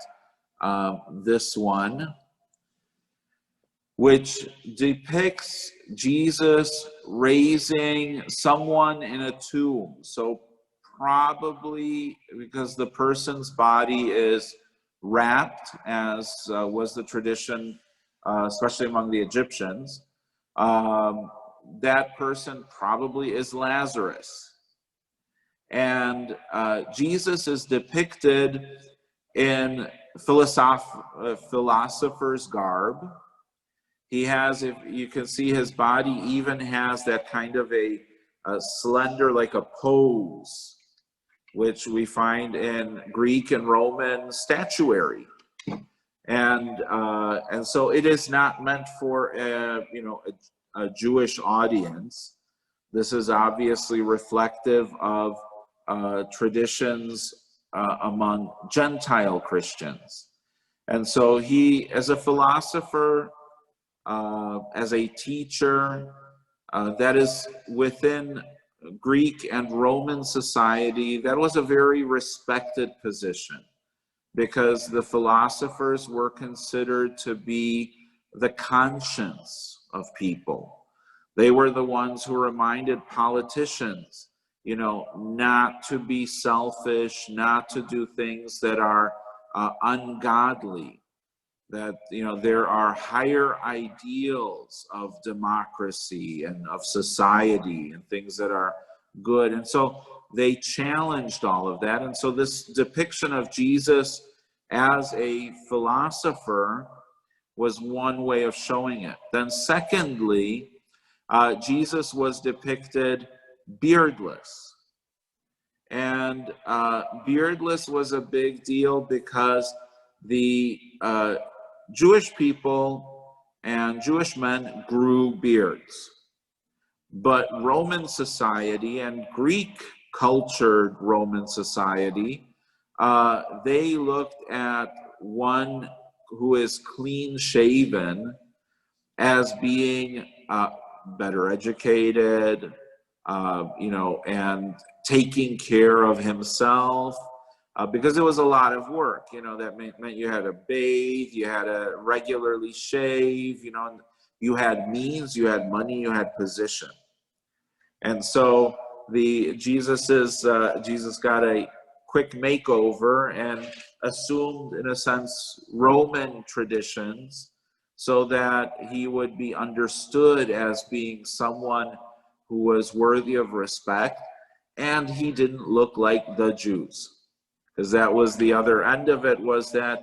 Speaker 1: this one, which depicts Jesus raising someone in a tomb. So probably because the person's body is wrapped, as was the tradition, especially among the Egyptians, that person probably is Lazarus. And Jesus is depicted in philosopher's garb. He has, if you can see, his body even has that kind of a slender, like a pose, which we find in Greek and Roman statuary. And so it is not meant for a Jewish audience. This is obviously reflective of traditions among Gentile Christians. And so he, as a philosopher, as a teacher, that is within Greek and Roman society, that was a very respected position, because the philosophers were considered to be the conscience of people. They were the ones who reminded politicians, not to be selfish, not to do things that are ungodly, that, there are higher ideals of democracy and of society and things that are good. And so they challenged all of that. And so this depiction of Jesus as a philosopher was one way of showing it. Then secondly, Jesus was depicted beardless. And beardless was a big deal because the Jewish people and Jewish men grew beards. But Roman society and Greek cultured Roman society, they looked at one who is clean shaven as being better educated, and taking care of himself, because it was a lot of work. That meant you had to bathe, you had to regularly shave, you had means, you had money, you had position. And so Jesus got a quick makeover and assumed, in a sense, Roman traditions, so that he would be understood as being someone who was worthy of respect, and he didn't look like the Jews. Because that was the other end of it, was that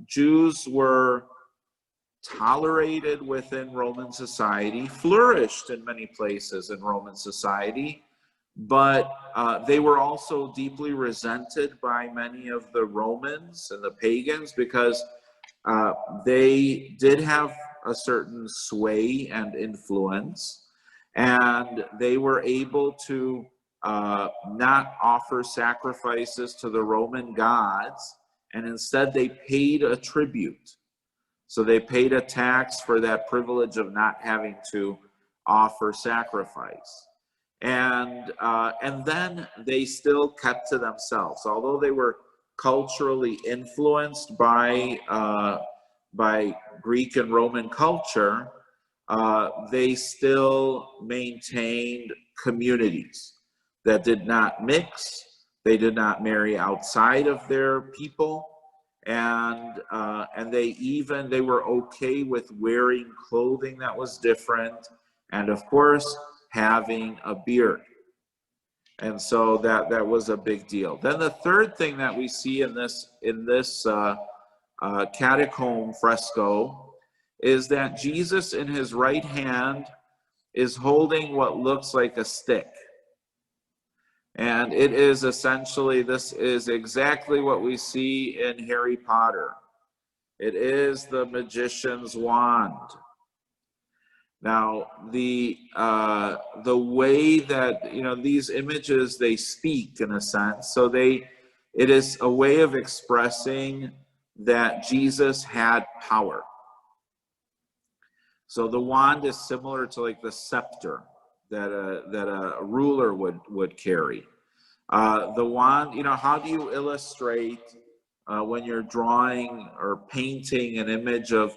Speaker 1: Jews were tolerated within Roman society, flourished in many places in Roman society, but they were also deeply resented by many of the Romans and the pagans, because they did have a certain sway and influence, and they were able to not offer sacrifices to the Roman gods, and instead they paid a tribute. So they paid a tax for that privilege of not having to offer sacrifice. And then they still kept to themselves. Although they were culturally influenced by Greek and Roman culture, they still maintained communities that did not mix. They did not marry outside of their people. And they were okay with wearing clothing that was different, and of course having a beard. And so that was a big deal. Then the third thing that we see in this catacomb fresco is that Jesus in his right hand is holding what looks like a stick. And it is essentially, this is exactly what we see in Harry Potter. It is the magician's wand. Now, the way that, these images, they speak in a sense. So it is a way of expressing that Jesus had power. So the wand is similar to like the scepter that a ruler would carry. The wand, how do you illustrate when you're drawing or painting an image of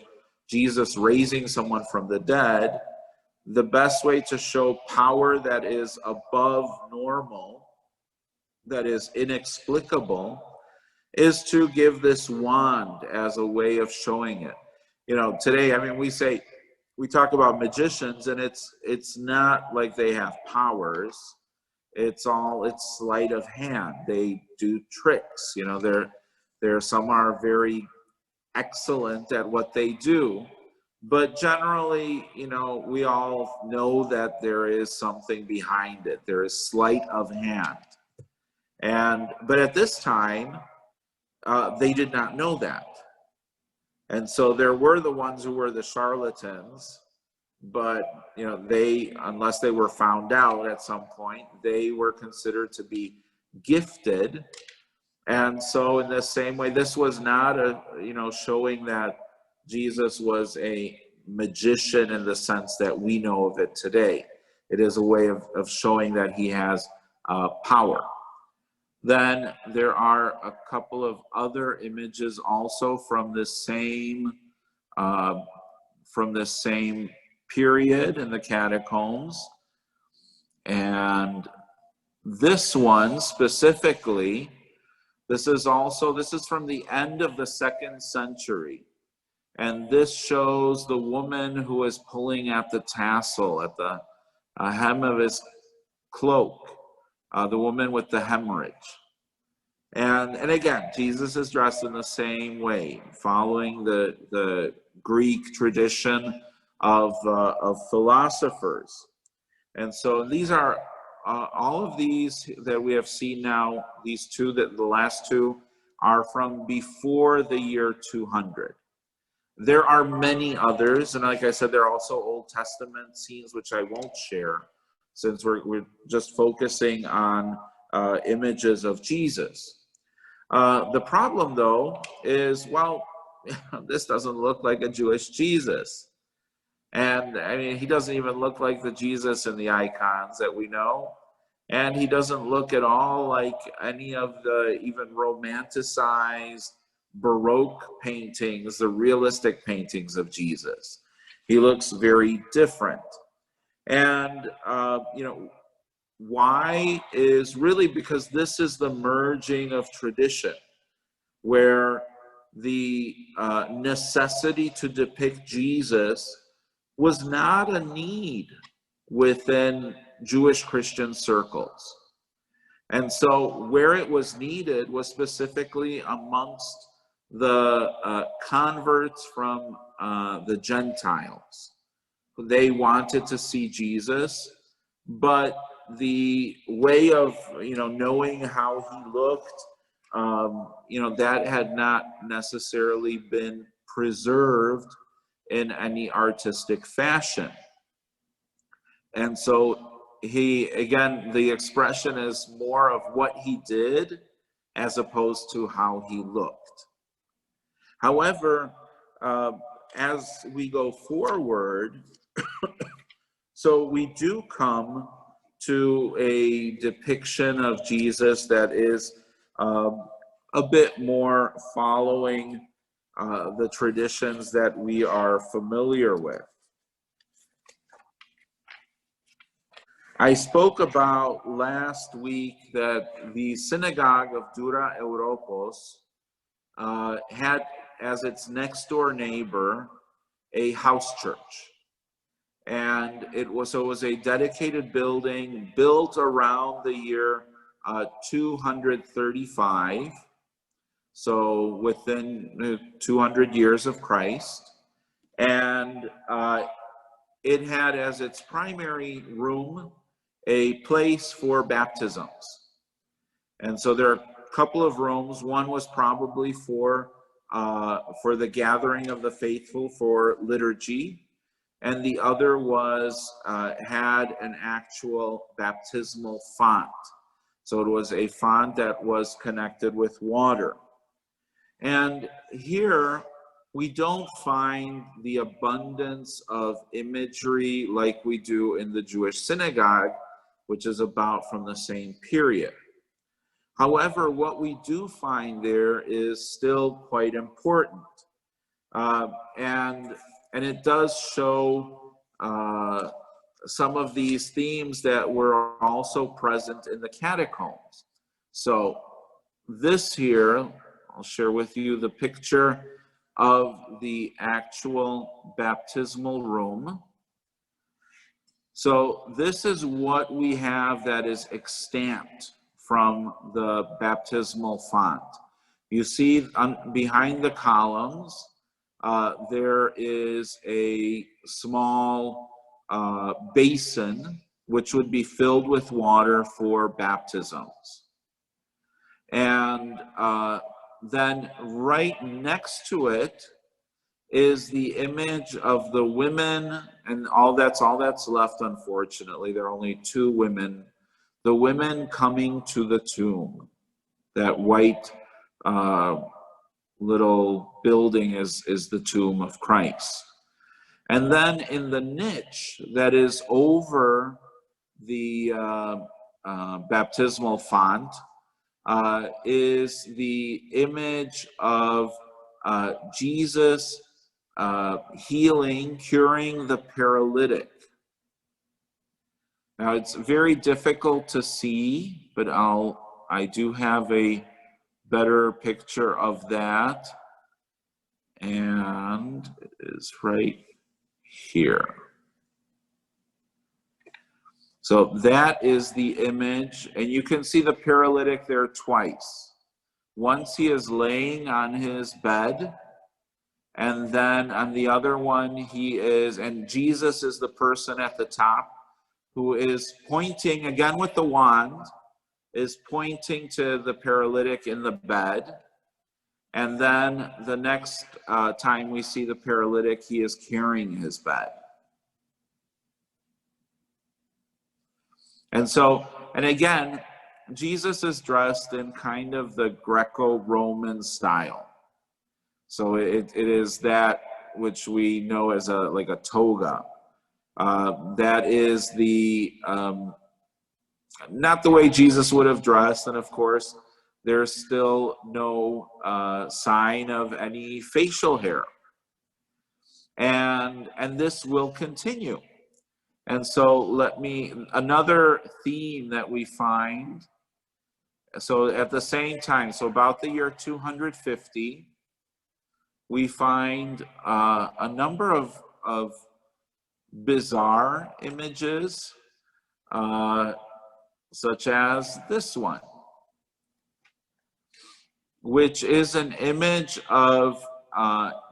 Speaker 1: Jesus raising someone from the dead? The best way to show power that is above normal, that is inexplicable, is to give this wand as a way of showing it. Today, we talk about magicians, and it's not like they have powers. It's sleight of hand. They do tricks. Some are very excellent at what they do, but generally, we all know that there is something behind it. There is sleight of hand, but at this time, they did not know that. And so there were the ones who were the charlatans, but they, unless they were found out at some point, they were considered to be gifted. And so in the same way, this was not showing that Jesus was a magician in the sense that we know of it today. It is a way of showing that he has power. Then there are a couple of other images also from this same period in the catacombs. And this one specifically, this is from the end of the 2nd century. And this shows the woman who is pulling at the tassel, at the hem of his cloak, the woman with the hemorrhage. And again, Jesus is dressed in the same way, following the Greek tradition of philosophers. And so these are all of these that we have seen now, these two, the last two, are from before the year 200. There are many others, and like I said, there are also Old Testament scenes, which I won't share, since we're just focusing on images of Jesus. The problem, though, is, well, this doesn't look like a Jewish Jesus. And I mean, he doesn't even look like the Jesus in the icons that we know. And he doesn't look at all like any of the even romanticized Baroque paintings, the realistic paintings of Jesus. He looks very different. And, why is really because this is the merging of tradition, where the necessity to depict Jesus was not a need within Jewish Christian circles. And so where it was needed was specifically amongst the converts from the Gentiles. They wanted to see Jesus, but the way of, knowing how he looked, that had not necessarily been preserved in any artistic fashion. And so the expression is more of what he did as opposed to how he looked. However, as we go forward, so we do come to a depiction of Jesus that is a bit more following the traditions that we are familiar with. I spoke about last week that the synagogue of Dura Europos had as its next door neighbor a house church. And it was a dedicated building built around the year 235, so within 200 years of Christ. And it had as its primary room a place for baptisms. And so there are a couple of rooms. One was probably for the gathering of the faithful for liturgy, and the other was had an actual baptismal font. So it was a font that was connected with water. And here we don't find the abundance of imagery like we do in the Jewish synagogue, which is about from the same period. However, what we do find there is still quite important. And it does show some of these themes that were also present in the catacombs. So this here, I'll share with you the picture of the actual baptismal room. So this is what we have that is extant from the baptismal font. You see behind the columns, there is a small basin which would be filled with water for baptisms. And then right next to it is the image of the women, and all that's left, unfortunately. There are only two women. The women coming to the tomb. That white little building is the tomb of Christ. And then in the niche that is over the baptismal font is the image of Jesus curing the paralytic. Now it's very difficult to see, but I do have a better picture of that, and it is right here. So that is the image, and you can see the paralytic there twice. Once he is laying on his bed, And then on the other one, and Jesus is the person at the top who is pointing, again with the wand, is pointing to the paralytic in the bed. And then the next time we see the paralytic, he is carrying his bed. And so, and again, Jesus is dressed in kind of the Greco-Roman style. So it is that which we know as like a toga. That is not the way Jesus would have dressed. And of course, there's still no sign of any facial hair. And this will continue. And so another theme that we find, so at the same time, so about the year 250, we find a number of bizarre images, such as this one, which is an image of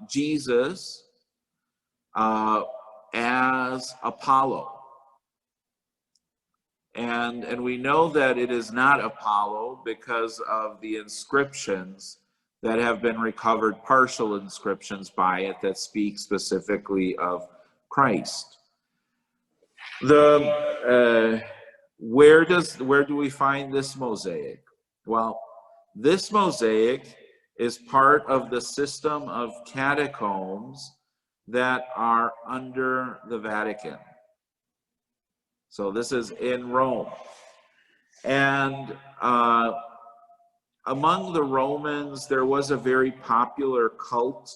Speaker 1: Jesus as Apollo. And we know that it is not Apollo because of the inscriptions that have been recovered, partial inscriptions by it that speak specifically of Christ. Where do we find this mosaic? Well, this mosaic is part of the system of catacombs that are under the Vatican. So this is in Rome. And among the Romans, there was a very popular cult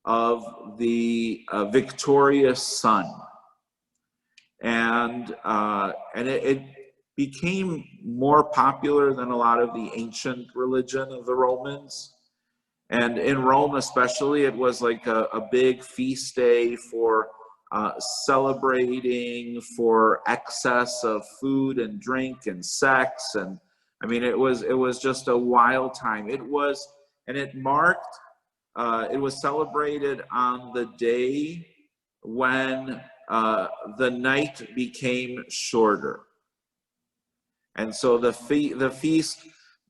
Speaker 1: of the victorious sun. And it became more popular than a lot of the ancient religion of the Romans. And in Rome especially, it was like a big feast day for celebrating, for excess of food and drink and sex. And I mean, it was just a wild time. It was celebrated on the day when the night became shorter. And so the feast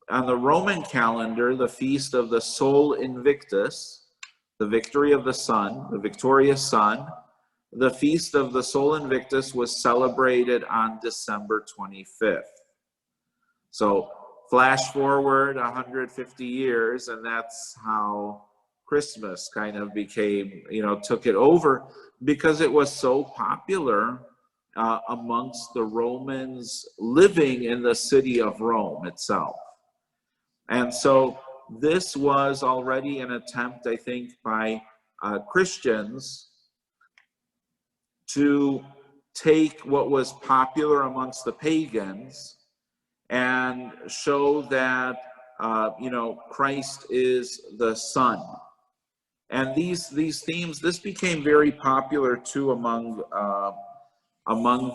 Speaker 1: on the Roman calendar, the feast of the Sol Invictus, the victory of the sun, the victorious sun, the feast of the Sol Invictus was celebrated on December 25th. So flash forward 150 years, and that's how Christmas kind of became, took it over, because it was so popular amongst the Romans living in the city of Rome itself. And so this was already an attempt, I think, by Christians to take what was popular amongst the pagans and show that, Christ is the Son. And these themes, this became very popular too among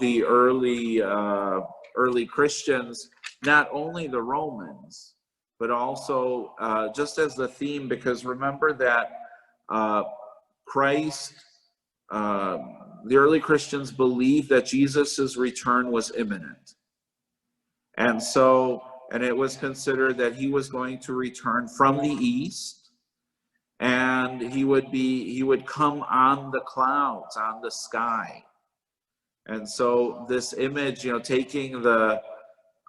Speaker 1: the early Christians, not only the Romans, but also just as the theme, because remember that Christ, the early Christians believed that Jesus's return was imminent. And so, and it was considered that he was going to return from the east, and he would come on the clouds, on the sky. And so this image, taking the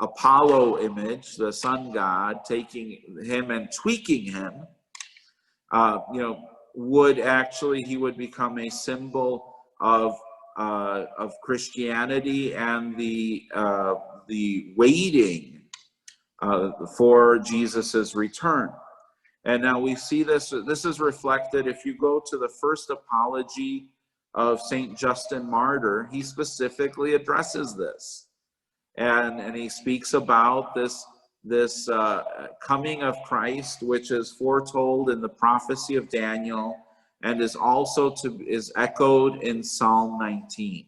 Speaker 1: Apollo image, the sun god, taking him and tweaking him, he would become a symbol of Christianity and the waiting for Jesus's return. And now we see this is reflected if you go to the first apology of St. Justin Martyr. He specifically addresses this, and he speaks about this coming of Christ, which is foretold in the prophecy of Daniel, and is echoed in Psalm 19.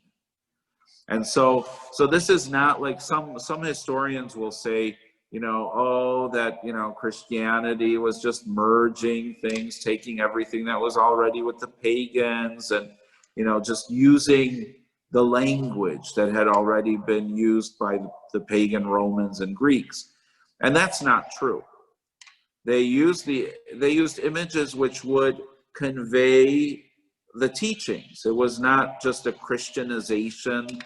Speaker 1: And so this is not like some historians will say, that, Christianity was just merging things, taking everything that was already with the pagans and, just using the language that had already been used by the pagan Romans and Greeks. And that's not true. They used images which would convey the teachings. It was not just a Christianization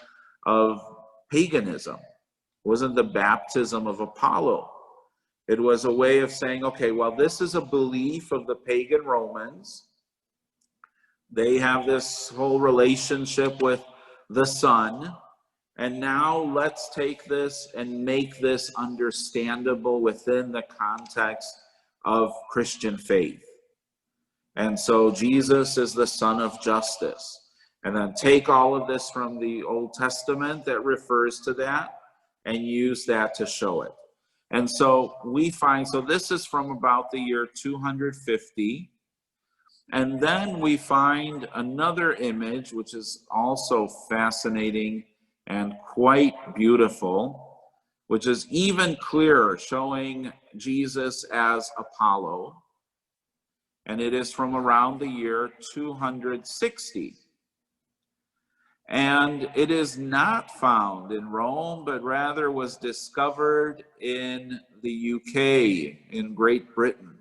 Speaker 1: of paganism. It wasn't the baptism of Apollo. It was a way of saying, okay, well, this is a belief of the pagan Romans. They have this whole relationship with the sun. And now let's take this and make this understandable within the context of Christian faith. And so Jesus is the Son of Justice. And then take all of this from the Old Testament that refers to that and use that to show it. And so we find, so this is from about the year 250. And then we find another image, which is also fascinating and quite beautiful, which is even clearer, showing Jesus as Apollo. And it is from around the year 260. And it is not found in Rome, but rather was discovered in the UK, in Great Britain.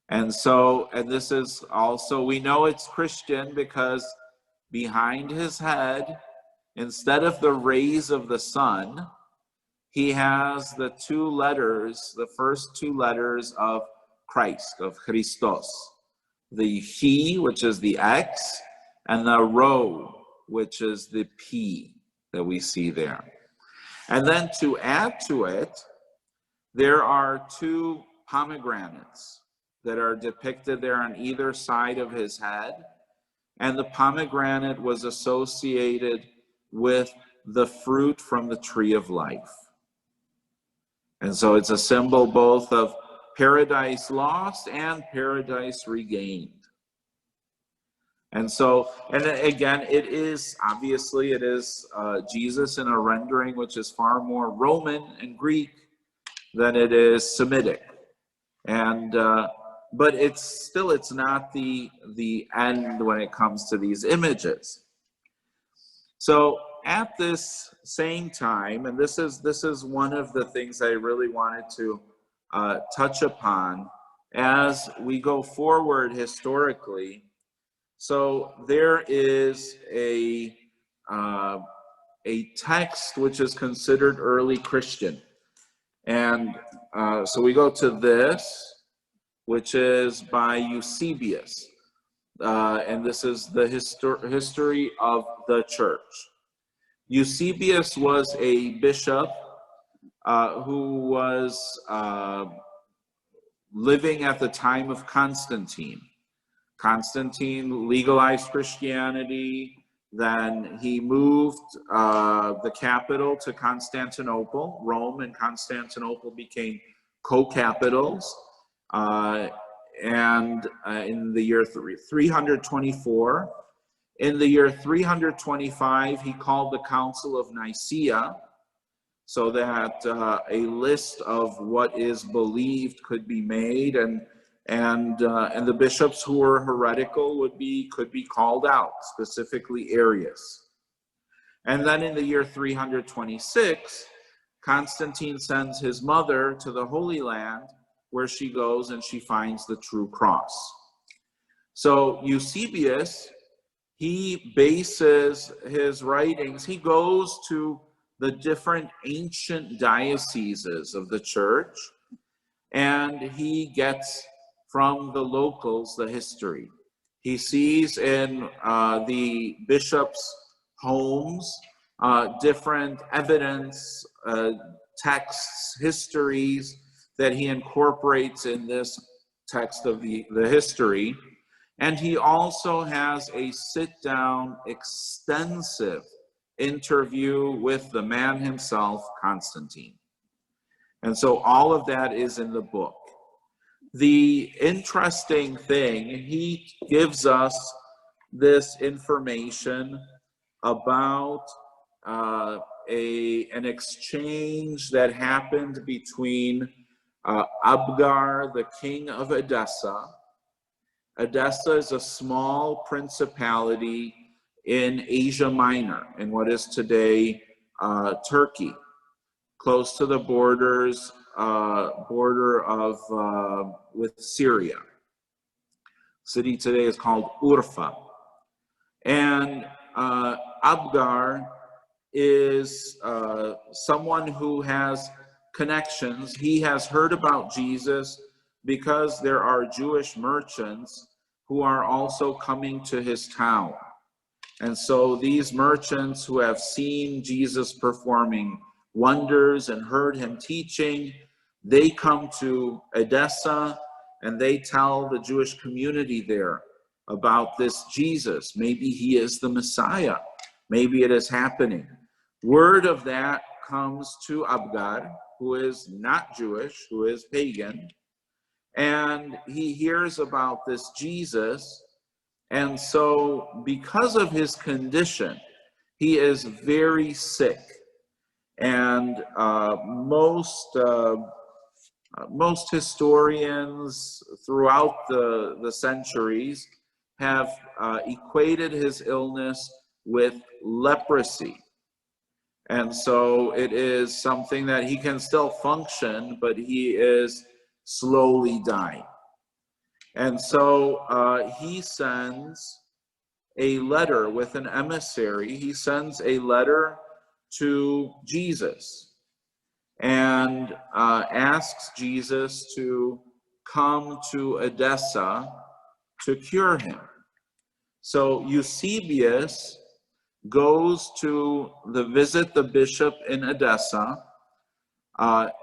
Speaker 1: And this is also, we know it's Christian because behind his head, instead of the rays of the sun, he has the two letters, the first two letters of Christ, of Christos. The He, which is the X, and the Rho, which is the P that we see there. And then to add to it, there are two pomegranates that are depicted there on either side of his head. And the pomegranate was associated with the fruit from the tree of life. And so it's a symbol both of paradise lost and paradise regained. And so, and again, it is Jesus in a rendering which is far more Roman and Greek than it is Semitic. And, but it's not the end when it comes to these images. So at this same time, and this is one of the things I really wanted to touch upon as we go forward historically. So there is a text which is considered early Christian. And so we go to this, which is by Eusebius. And this is the history of the church. Eusebius was a bishop who was living at the time of Constantine. Constantine legalized Christianity, then he moved the capital to Constantinople. Rome and Constantinople became co-capitals. And in the year 324, in the year 325, he called the Council of Nicaea so that a list of what is believed could be made, and the bishops who were heretical could be called out, specifically Arius. And then in the year 326, Constantine sends his mother to the Holy Land, where she goes and she finds the true cross. So Eusebius, he bases his writings, he goes to the different ancient dioceses of the church, and he gets from the locals the history. He sees in the bishops' homes different evidence, texts, histories that he incorporates in this text of the history. And he also has a sit-down, extensive interview with the man himself, Constantine. And so all of that is in the book. The interesting thing, he gives us this information about an exchange that happened between Abgar, the king of Edessa. Edessa is a small principality in Asia Minor, in what is today Turkey, close to the border with Syria. City today is called Urfa. And Abgar is someone who has connections. He has heard about Jesus because there are Jewish merchants who are also coming to his town. And so these merchants who have seen Jesus performing wonders and heard him teaching, they come to Edessa and they tell the Jewish community there about this Jesus. Maybe he is the Messiah. Maybe it is happening. Word of that comes to Abgar, who is not Jewish, who is pagan, and he hears about this Jesus. And so because of his condition, he is very sick. And most historians throughout the centuries have equated his illness with leprosy. And so it is something that he can still function, but he is slowly dying. And so he sends a letter with an emissary. He sends a letter to Jesus and asks Jesus to come to Edessa to cure him. So Eusebius goes to visit the bishop in Edessa.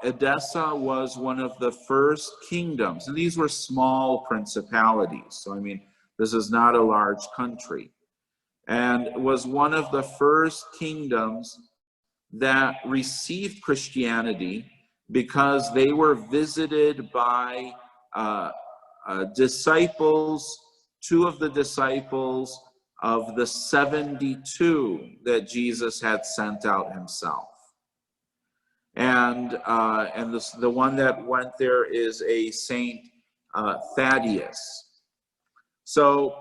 Speaker 1: Edessa was one of the first kingdoms, and these were small principalities. So, I mean, this is not a large country. And it was one of the first kingdoms that received Christianity because they were visited by disciples, two of the disciples of the 72 that Jesus had sent out himself. And the one that went there is a Saint Thaddeus. So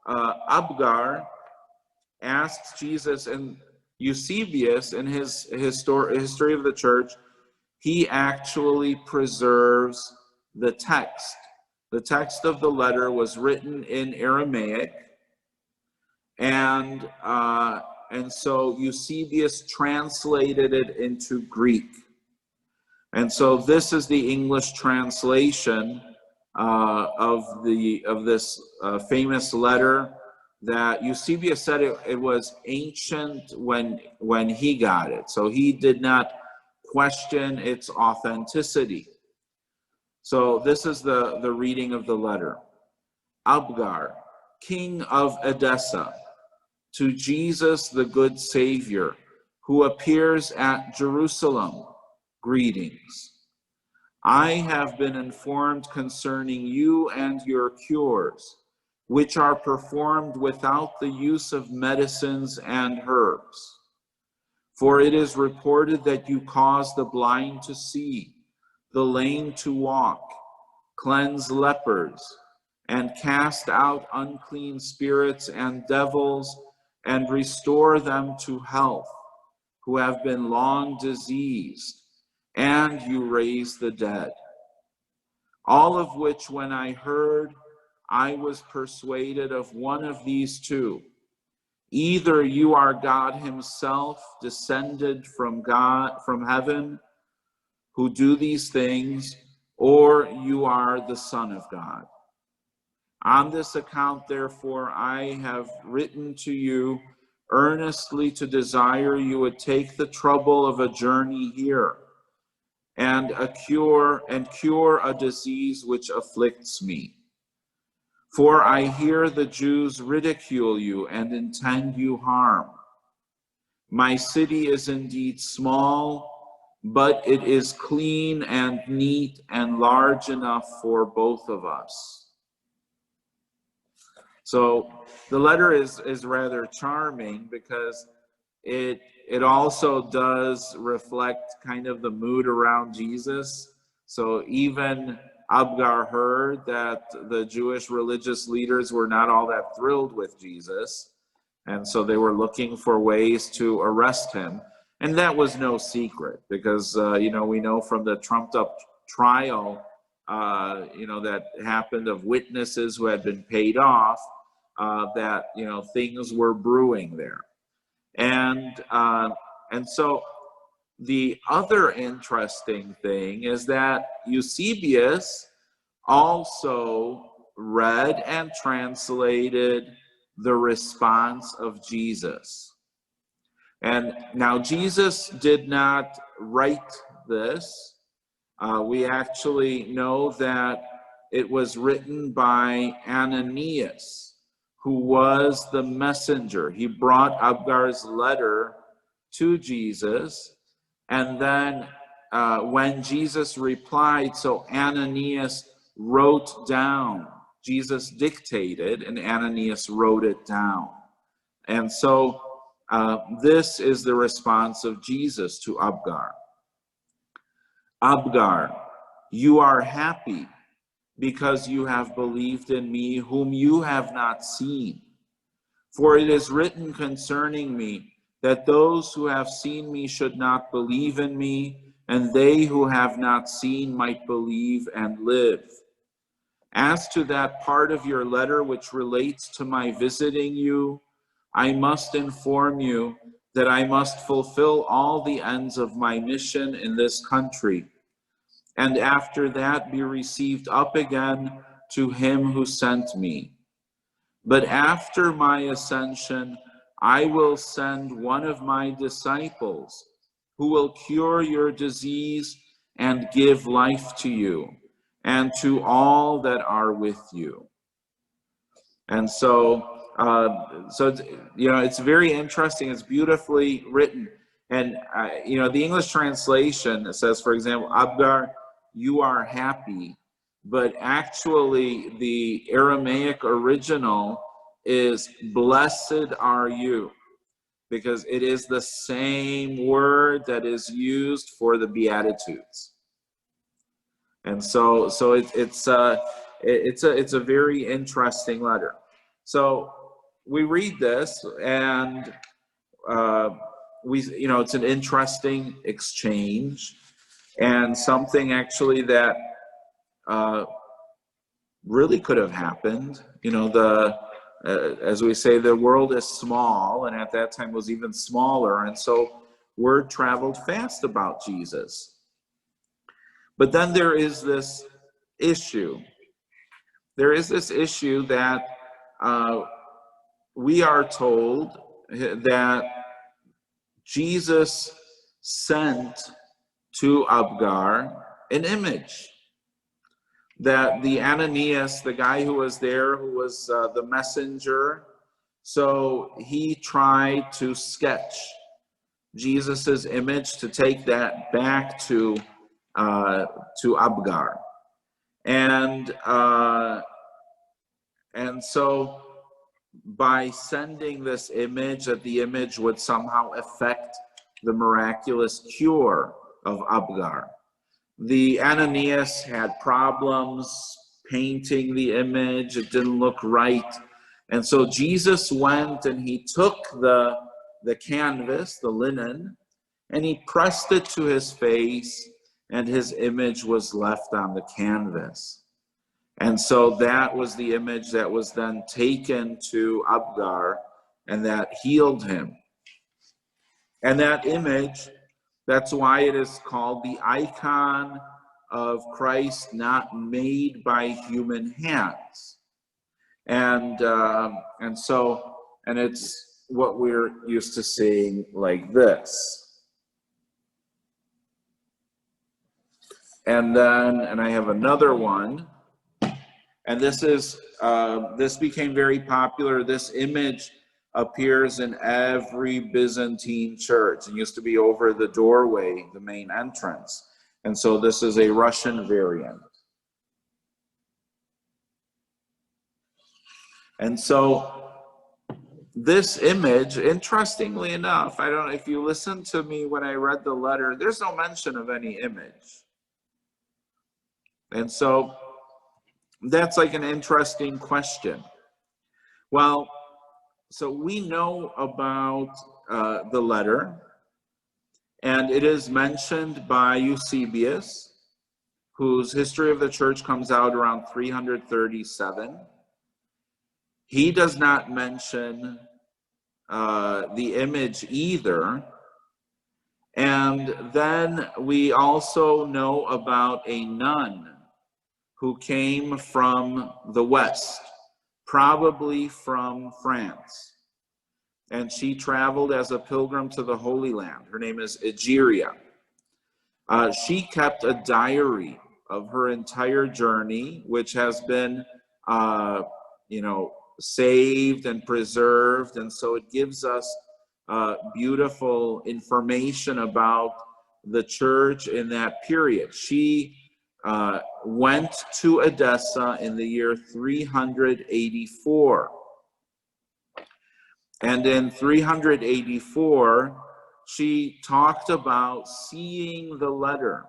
Speaker 1: Abgar asks Jesus, and Eusebius, in his history of the church, he actually preserves the text. The text of the letter was written in Aramaic, and so Eusebius translated it into Greek. And so this is the English translation of this famous letter that Eusebius said it was ancient when he got it. So he did not question its authenticity. So this is the reading of the letter. Abgar, king of Edessa, to Jesus the good Savior, who appears at Jerusalem, greetings. I have been informed concerning you and your cures, which are performed without the use of medicines and herbs. For it is reported that you cause the blind to see, the lame to walk, cleanse lepers, and cast out unclean spirits and devils, and restore them to health, who have been long diseased, and you raise the dead. All of which, when I heard, I was persuaded of one of these two. Either you are God himself, descended from heaven, who do these things, or you are the Son of God. On this account, therefore, I have written to you earnestly to desire you would take the trouble of a journey here and cure a disease which afflicts me. For I hear the Jews ridicule you and intend you harm. My city is indeed small, but it is clean and neat and large enough for both of us. So the letter is rather charming because it also does reflect kind of the mood around Jesus. So even Abgar heard that the Jewish religious leaders were not all that thrilled with Jesus, and so they were looking for ways to arrest him. And that was no secret, because we know from the trumped up trial that happened of witnesses who had been paid off, that things were brewing there. And so the other interesting thing is that Eusebius also read and translated the response of Jesus. And now Jesus did not write this. We actually know that it was written by Ananias, who was the messenger. He brought Abgar's letter to Jesus, and then when Jesus replied, so Ananias wrote down. Jesus dictated, and Ananias wrote it down. And so this is the response of Jesus to Abgar. Abgar, you are happy because you have believed in me, whom you have not seen. For it is written concerning me that those who have seen me should not believe in me, and they who have not seen might believe and live. As to that part of your letter which relates to my visiting you, I must inform you that I must fulfill all the ends of my mission in this country, and after that be received up again to him who sent me. But after my ascension, I will send one of my disciples who will cure your disease and give life to you and to all that are with you. And so, it's very interesting. It's beautifully written. And, the English translation says, for example, Abgar, you are happy. But actually, the Aramaic original is blessed are you, because it is the same word that is used for the Beatitudes. And so it's a very interesting letter. So we read this, and it's an interesting exchange, and something actually that really could have happened. As we say, the world is small, and at that time was even smaller, and so word traveled fast about Jesus. But then there is this issue. There is this issue that we are told that Jesus sent to Abgar an image. That the Ananias, the guy who was there, who was the messenger, so he tried to sketch Jesus's image to take that back to Abgar, and so by sending this image, that the image would somehow affect the miraculous cure of Abgar. The Ananias had problems painting the image. It didn't look right. And so Jesus went and he took the canvas, the linen, and he pressed it to his face, and his image was left on the canvas. And so that was the image that was then taken to Abgar, and that healed him. And that image, that's why it is called the icon of Christ not made by human hands. And it's what we're used to seeing like this. And I have another one. And this became very popular. This image appears in every Byzantine church. It used to be over the doorway, the main entrance. And so this is a Russian variant. And so this image, interestingly enough, I don't know if you listen to me when I read the letter, there's no mention of any image. And so that's like an interesting question. Well, so we know about the letter, and it is mentioned by Eusebius, whose History of the Church comes out around 337. He does not mention the image either. And then we also know about a nun who came from the west, probably from France. And she traveled as a pilgrim to the Holy Land. Her name is Egeria. She kept a diary of her entire journey, which has been, saved and preserved. And so it gives us beautiful information about the church in that period. She went to Edessa in the year 384. And in 384, she talked about seeing the letter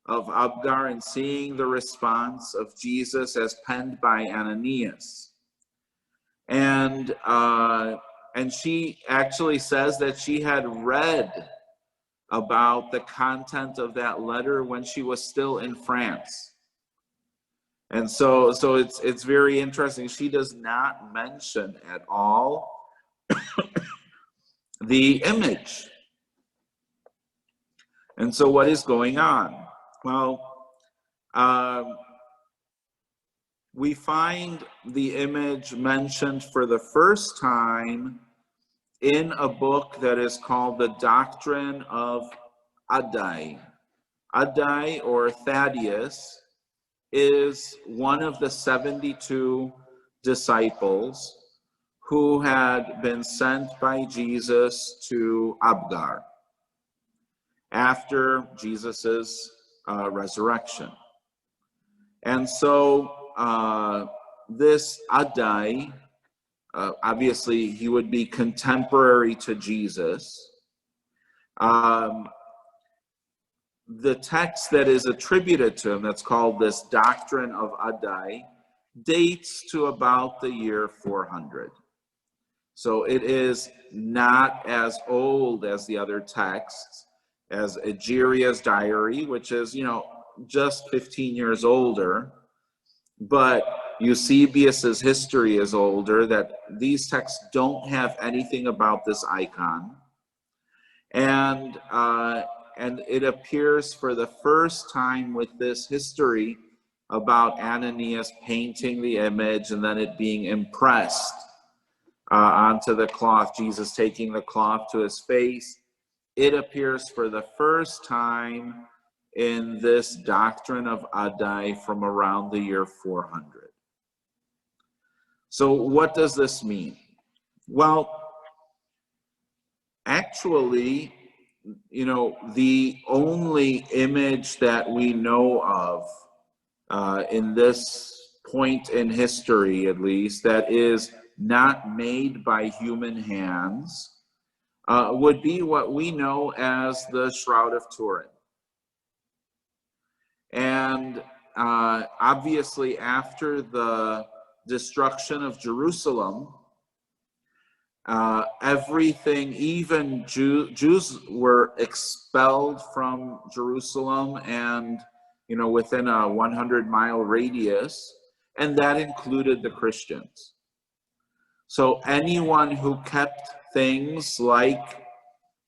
Speaker 1: of Abgar and seeing the response of Jesus as penned by Ananias. And she actually says that she had read about the content of that letter when she was still in France. And so it's very interesting. She does not mention at all the image. And so what is going on? Well, we find the image mentioned for the first time in a book that is called the Doctrine of Adai. Adai, or Thaddeus, is one of the 72 disciples who had been sent by Jesus to Abgar after Jesus's resurrection. And so this Adai, obviously he would be contemporary to Jesus. The text that is attributed to him, that's called this Doctrine of Adai, dates to about the year 400. So it is not as old as the other texts, as Egeria's diary, which is, just 15 years older. But Eusebius's history is older, that these texts don't have anything about this icon. And it appears for the first time with this history about Ananias painting the image and then it being impressed onto the cloth, Jesus taking the cloth to his face. It appears for the first time in this Doctrine of Adai from around the year 400. So what does this mean? Well, actually, the only image that we know of in this point in history, at least, that is not made by human hands would be what we know as the Shroud of Turin. And obviously after the destruction of Jerusalem, everything, even Jews were expelled from Jerusalem and, within a 100-mile radius, and that included the Christians. So anyone who kept things like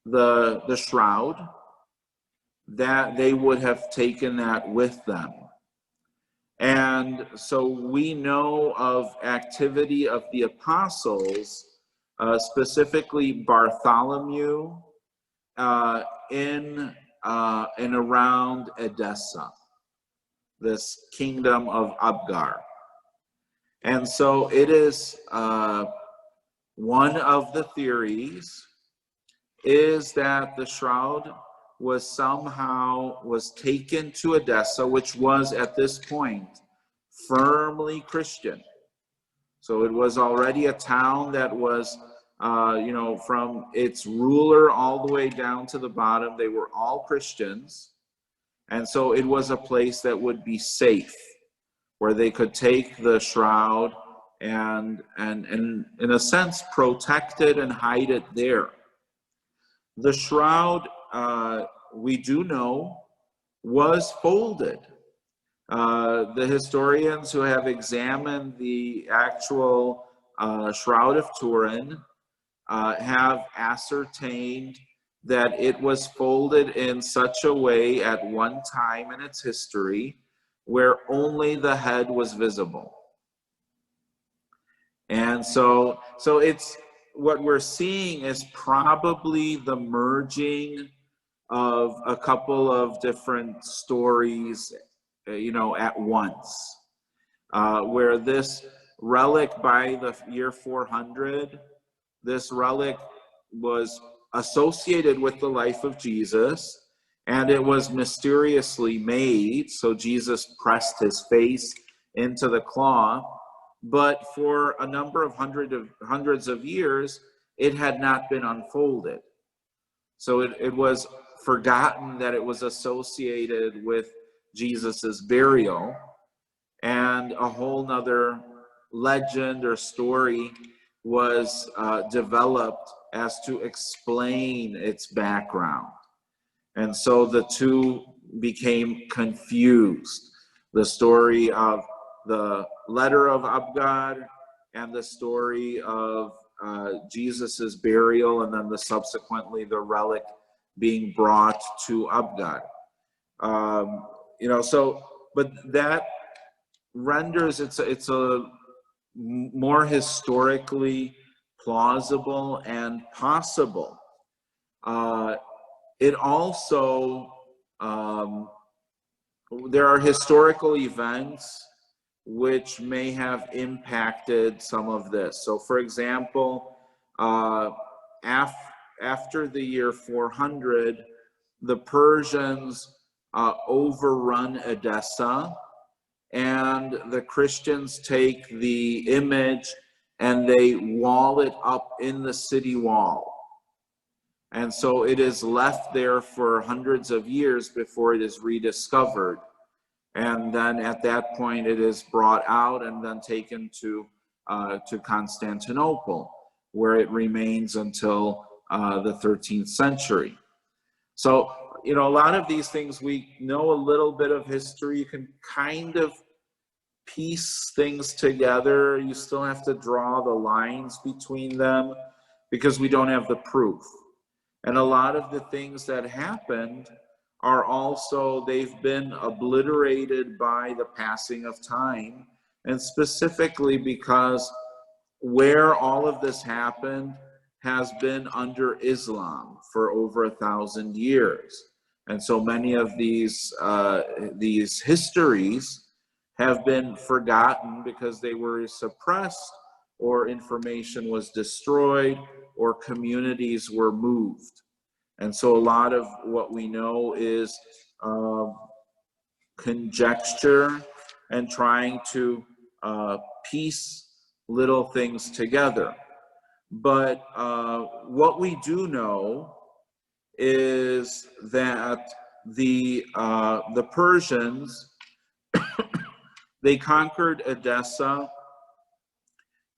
Speaker 1: the shroud, that they would have taken that with them. And so we know of activity of the apostles, specifically Bartholomew, in and around Edessa, this kingdom of Abgar. And so it is one of the theories is that the shroud was taken to Edessa, which was at this point firmly Christian. So it was already a town that was, from its ruler all the way down to the bottom, they were all Christians. And so it was a place that would be safe, where they could take the shroud and in a sense, protect it and hide it there. The shroud, we do know, was folded. The historians who have examined the actual Shroud of Turin have ascertained that it was folded in such a way at one time in its history where only the head was visible. And so it's, what we're seeing is probably the merging of a couple of different stories, at once, where this relic by the year 400, this relic was associated with the life of Jesus, and it was mysteriously made, so Jesus pressed his face into the cloth, but for a number of hundreds of years, it had not been unfolded. So it was forgotten that it was associated with Jesus's burial, and a whole nother legend or story was developed as to explain its background. And so the two became confused. The story of the letter of Abgad and the story of Jesus's burial, and then subsequently the relic being brought to Abgad. But that renders it's a more historically plausible and possible. It also, there are historical events which may have impacted some of this. So for example, after the year 400, the Persians overrun Edessa, and the Christians take the image and they wall it up in the city wall. And so it is left there for hundreds of years before it is rediscovered. And then at that point it is brought out and then taken to Constantinople, where it remains until the 13th century. So, a lot of these things, we know a little bit of history. You can kind of piece things together. You still have to draw the lines between them because we don't have the proof. And a lot of the things that happened are also, they've been obliterated by the passing of time, and specifically because where all of this happened has been under Islam for over 1,000 years. And so many of these histories have been forgotten because they were suppressed, or information was destroyed, or communities were moved. And so a lot of what we know is conjecture and trying to piece little things together. But what we do know is that the Persians, they conquered Edessa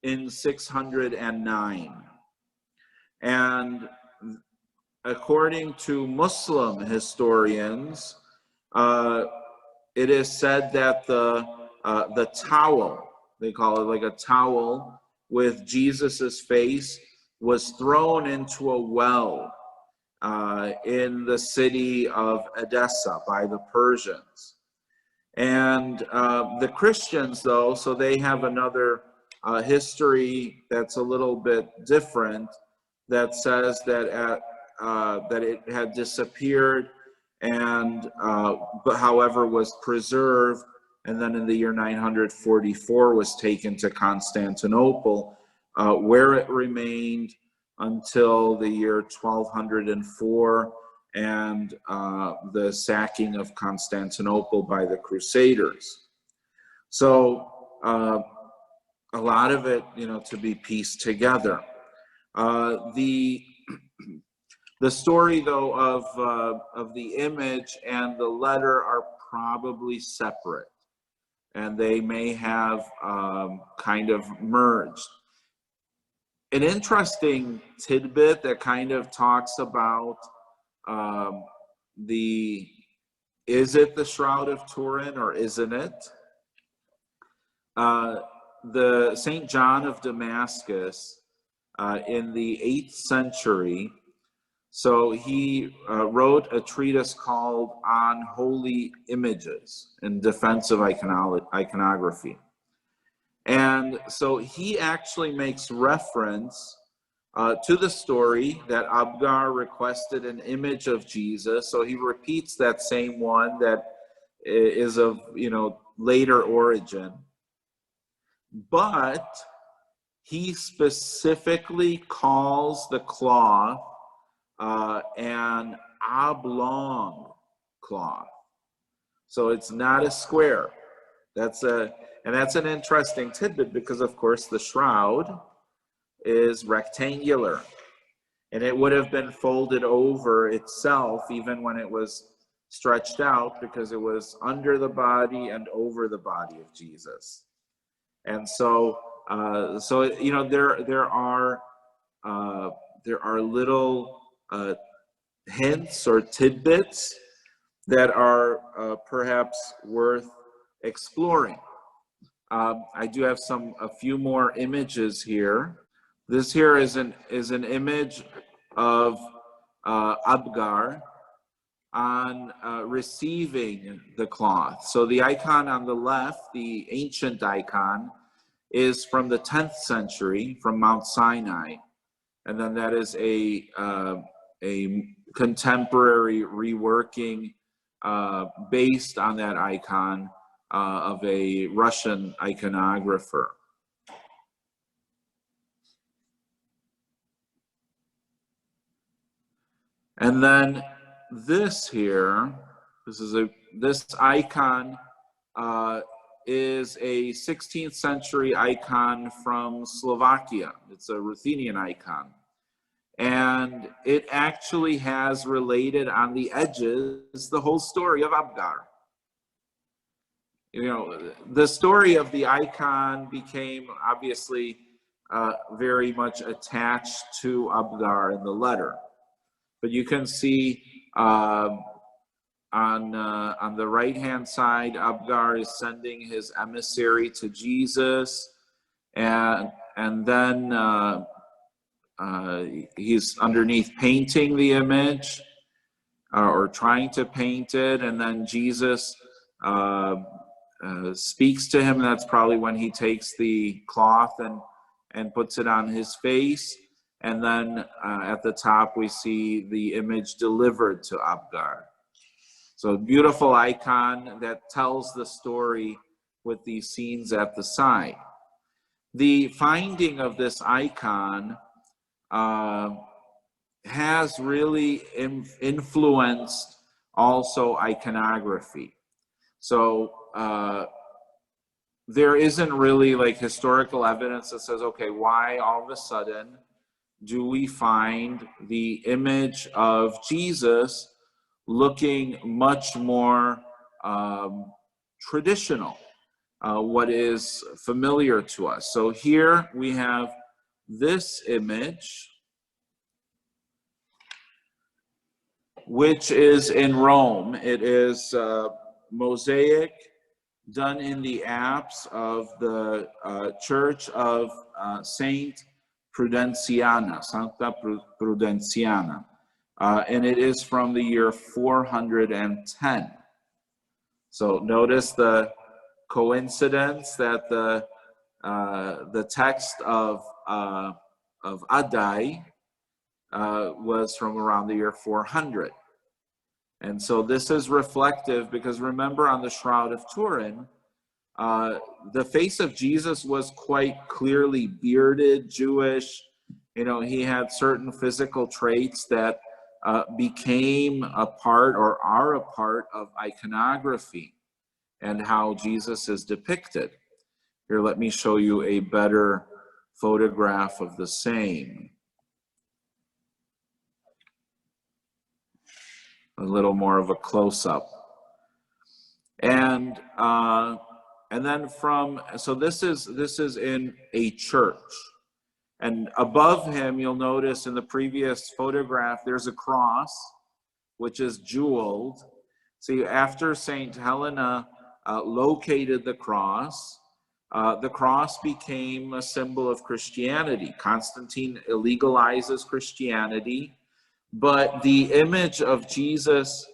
Speaker 1: in 609. And according to Muslim historians, it is said that the towel, they call it like a towel with Jesus's face, was thrown into a well in the city of Edessa by the Persians. And the Christians, though, so they have another history that's a little bit different, that says that that it had disappeared, and but however was preserved, and then in the year 944 was taken to Constantinople, where it remained until the year 1204 and the sacking of Constantinople by the Crusaders. So a lot of it, to be pieced together. The story, though, of the image and the letter are probably separate, and they may have kind of merged. An interesting tidbit that kind of talks about is it the Shroud of Turin or isn't it? The St. John of Damascus in the 8th century, so he wrote a treatise called On Holy Images in Defense of Iconography. And so he actually makes reference to the story that Abgar requested an image of Jesus. So he repeats that same one that is of, later origin. But he specifically calls the cloth an oblong cloth. So it's not a square. That's an interesting tidbit because, of course, the shroud is rectangular, and it would have been folded over itself even when it was stretched out because it was under the body and over the body of Jesus. And so there are little hints or tidbits that are perhaps worth exploring. I do have a few more images here. This here is an image of Abgar on receiving the cloth. So the icon on the left, the ancient icon, is from the 10th century, from Mount Sinai, and then that is a contemporary reworking based on that icon of a Russian iconographer. And then this here, this icon is a 16th century icon from Slovakia. It's a Ruthenian icon. And it actually has related on the edges the whole story of Abgar. The story of the icon became obviously very much attached to Abgar in the letter. But you can see on the right-hand side, Abgar is sending his emissary to Jesus, and then he's underneath painting the image or trying to paint it, and then Jesus speaks to him. That's probably when he takes the cloth and puts it on his face. And then at the top, we see the image delivered to Abgar. So a beautiful icon that tells the story with these scenes at the side. The finding of this icon has really influenced also iconography. So there isn't really like historical evidence that says, okay, why all of a sudden do we find the image of Jesus looking much more traditional, what is familiar to us? So here we have this image, which is in Rome. It is mosaic done in the apse of the Church of Saint Prudenciana, Santa Prudenciana, and it is from the year 410. So notice the coincidence that the text of Adai was from around the year 400. And so this is reflective because remember on the Shroud of Turin, the face of Jesus was quite clearly bearded, Jewish. He had certain physical traits that became a part or are a part of iconography and how Jesus is depicted. Here, let me show you a better photograph of the same. A little more of a close-up. And then so this is in a church. And above him, you'll notice in the previous photograph, there's a cross, which is jeweled. See, after St. Helena located the cross became a symbol of Christianity. Constantine illegalizes Christianity, but the image of Jesus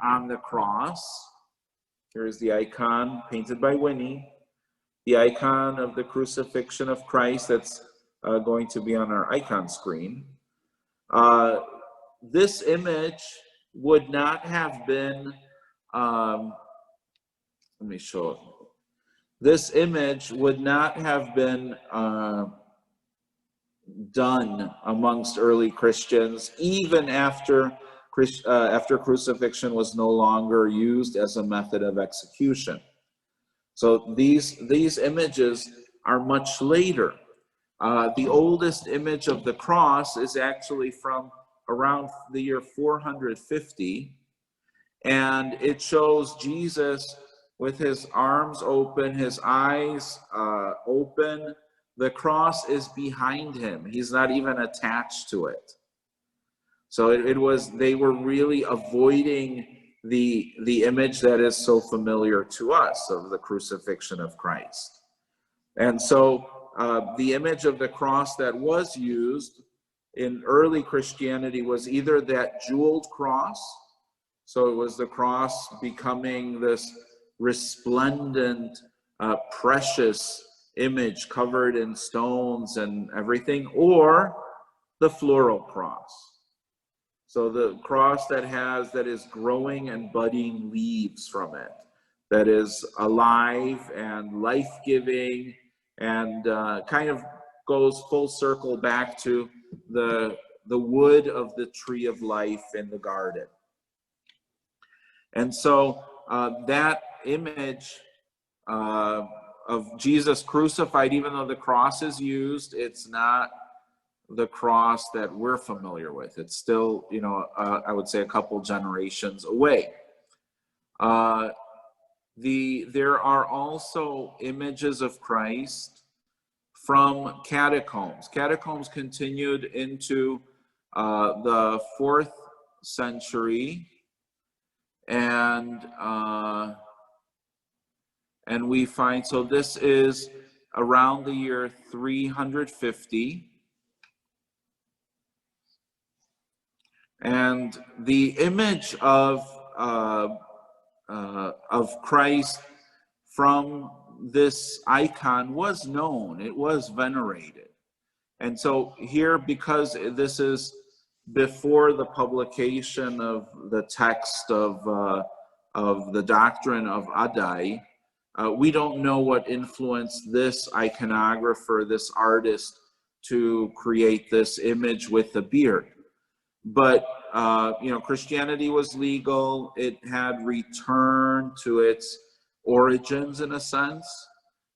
Speaker 1: on the cross, here's the icon painted by Winnie, the icon of the crucifixion of Christ that's going to be on our icon screen. This image would not have been, let me show it. This image would not have been done amongst early Christians, even after crucifixion was no longer used as a method of execution. So these images are much later. The oldest image of the cross is actually from around the year 450, and it shows Jesus with his arms open, his eyes open. The cross is behind him. He's not even attached to it. So they were really avoiding the image that is so familiar to us of the crucifixion of Christ. And so the image of the cross that was used in early Christianity was either that jeweled cross, so it was the cross becoming this resplendent, precious image covered in stones and everything, or the floral cross. So the cross that is growing and budding leaves from it, that is alive and life-giving, and kind of goes full circle back to the wood of the tree of life in the garden. And so that image of Jesus crucified, even though the cross is used, it's not the cross that we're familiar with. It's still, I would say a couple generations away. There are also images of Christ from catacombs. Catacombs continued into the 4th century, and we find, so this is around the year 350. And the image of Christ from this icon was known, it was venerated. And so here, because this is before the publication of the text of the Doctrine of Adai, we don't know what influenced this iconographer, this artist, to create this image with the beard. But, Christianity was legal. It had returned to its origins in a sense.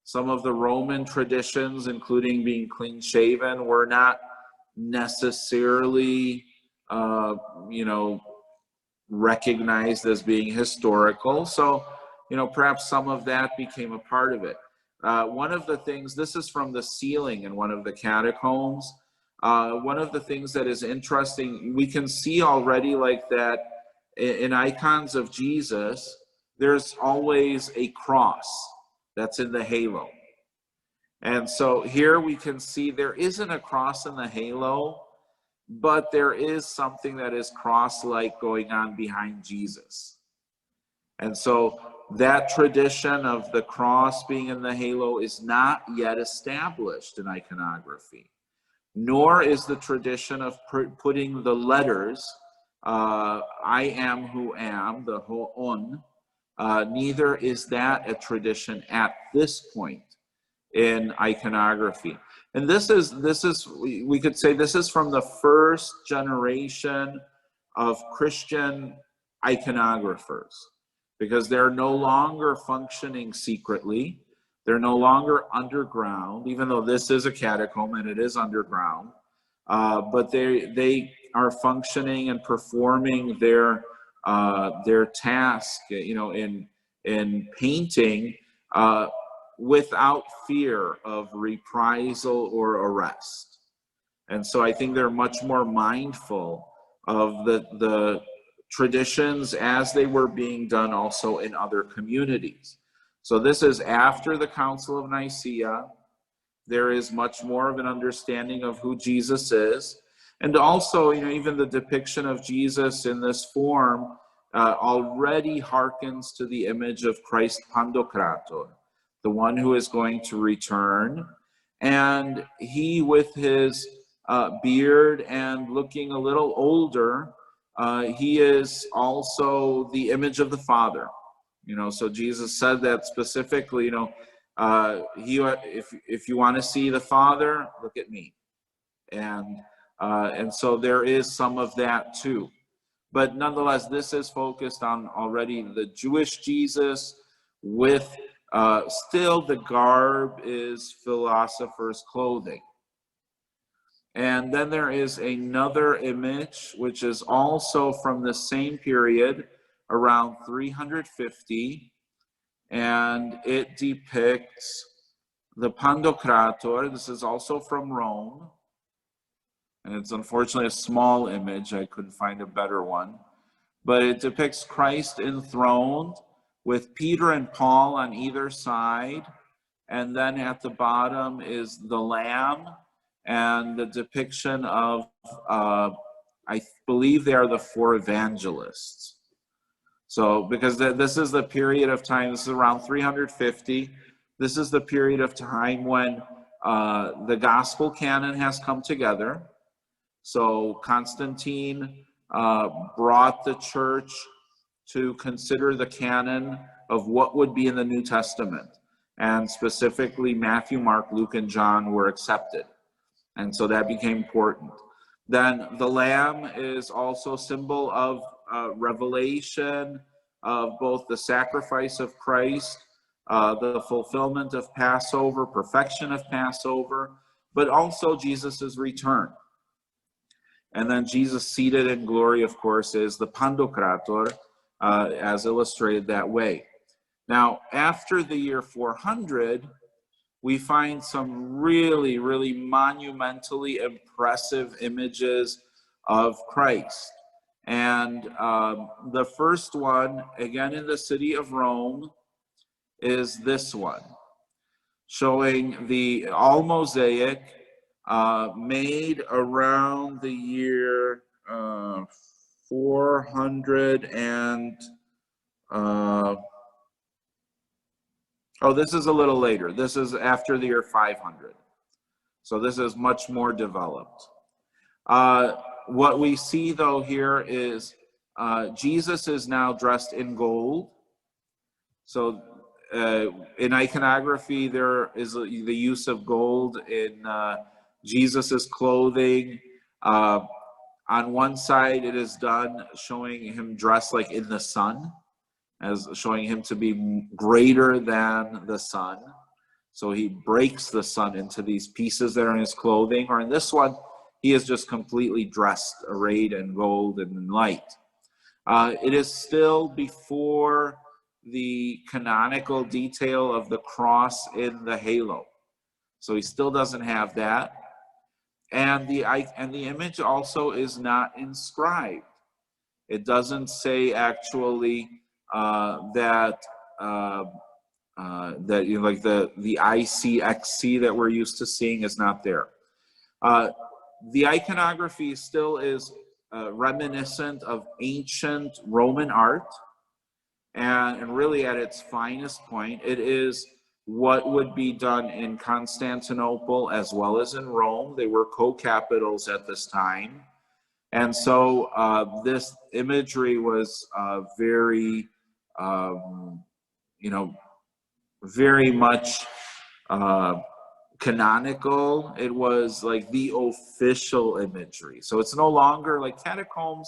Speaker 1: Some of the Roman traditions, including being clean-shaven, were not necessarily, recognized as being historical. So, perhaps some of that became a part of it. One of the things, this is from the ceiling in one of the catacombs. One of the things that is interesting, we can see already like that in icons of Jesus, there's always a cross that's in the halo. And so here we can see there isn't a cross in the halo, but there is something that is cross-like going on behind Jesus. And so that tradition of the cross being in the halo is not yet established in iconography. Nor is the tradition of putting the letters, I am who am, the ho'on, neither is that a tradition at this point in iconography. And this is, we could say this is from the first generation of Christian iconographers, because they're no longer functioning secretly. They're no longer underground, even though this is a catacomb and it is underground. But they are functioning and performing their task, in painting without fear of reprisal or arrest. And so I think they're much more mindful of the traditions as they were being done also in other communities. So this is after the Council of Nicaea. There is much more of an understanding of who Jesus is. And also, even the depiction of Jesus in this form already harkens to the image of Christ Pandocrator, the one who is going to return. And he, with his beard and looking a little older, he is also the image of the Father. So Jesus said that specifically, if you want to see the Father, look at me. And so there is some of that too. But nonetheless, this is focused on already the Jewish Jesus, with still the garb is philosopher's clothing. And then there is another image, which is also from the same period, around 350, and it depicts the Pandocrator. This is also from Rome, and it's unfortunately a small image. I couldn't find a better one. But it depicts Christ enthroned with Peter and Paul on either side, and then at the bottom is the Lamb, and the depiction of, I believe they are the four evangelists. So, because this is the period of time, this is around 350, this is the period of time when the gospel canon has come together. So Constantine brought the church to consider the canon of what would be in the New Testament. And specifically Matthew, Mark, Luke, and John were accepted. And so that became important. Then the Lamb is also a symbol of revelation of both the sacrifice of Christ, the fulfillment of Passover, perfection of Passover, but also Jesus's return. And then Jesus seated in glory, of course, is the Pandocrator, as illustrated that way. Now, after the year 400, we find some really, really monumentally impressive images of Christ. And the first one, again in the city of Rome, is this one, showing the all mosaic, made around the year 400 and... this is a little later. This is after the year 500. So this is much more developed. What we see, though, here is Jesus is now dressed in gold. So in iconography, there is the use of gold in Jesus's clothing. On one side, it is done showing him dressed like in the sun, as showing him to be greater than the sun. So he breaks the sun into these pieces that are in his clothing. Or in this one, he is just completely dressed, arrayed in gold and in light. It is still before the canonical detail of the cross in the halo. So he still doesn't have that. And the image also is not inscribed. It doesn't say actually that like the ICXC that we're used to seeing is not there. The iconography still is reminiscent of ancient Roman art, and really at its finest point, it is what would be done in Constantinople as well as in Rome. They were co-capitals at this time. And so this imagery was very very much canonical. It was like the official imagery. So it's no longer like Catacombs.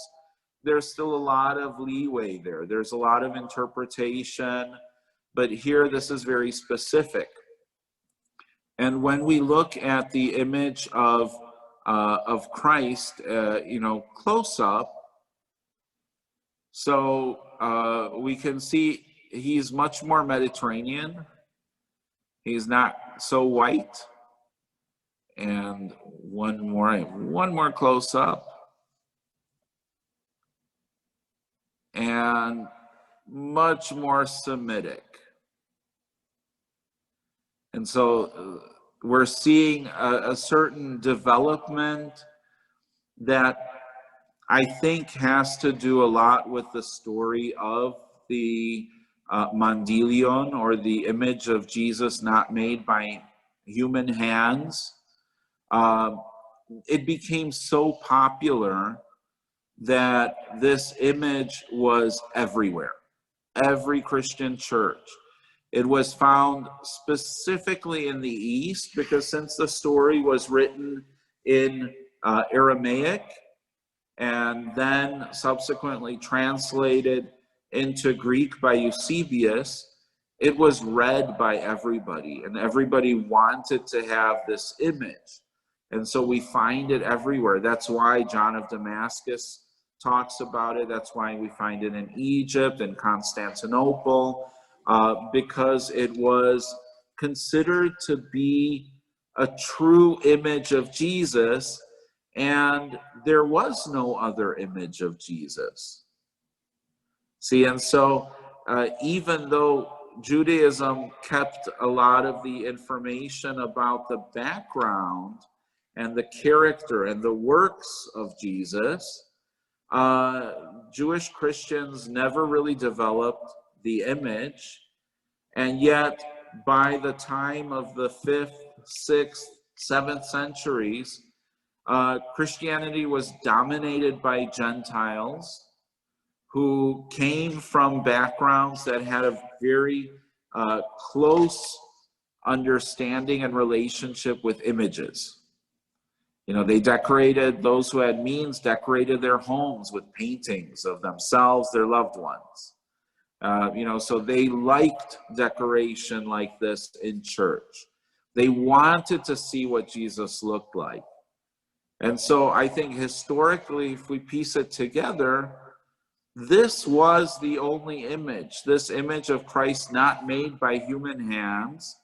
Speaker 1: There's still a lot of leeway there. There's a lot of interpretation. But here, this is very specific. And when we look at the image of Christ, close up, so we can see he's much more Mediterranean. He's not so white. And one more close up. And much more Semitic. And so we're seeing a certain development that I think has to do a lot with the story of the Mandilion, or the image of Jesus not made by human hands. It became so popular that this image was everywhere. Every Christian church. It was found specifically in the East, because since the story was written in Aramaic and then subsequently translated into Greek by Eusebius, it was read by everybody, and everybody wanted to have this image. And so we find it everywhere. That's why John of Damascus talks about it. That's why we find it in Egypt and Constantinople. Because it was considered to be a true image of Jesus, and there was no other image of Jesus. See, and so even though Judaism kept a lot of the information about the background and the character and the works of Jesus, Jewish Christians never really developed the image, and yet by the time of the 5th, 6th, 7th centuries, Christianity was dominated by Gentiles who came from backgrounds that had a very close understanding and relationship with images. They decorated, those who had means decorated their homes with paintings of themselves, their loved ones. So they liked decoration like this in church. They wanted to see what Jesus looked like. And so I think historically, if we piece it together, this was the only image. This image of Christ not made by human hands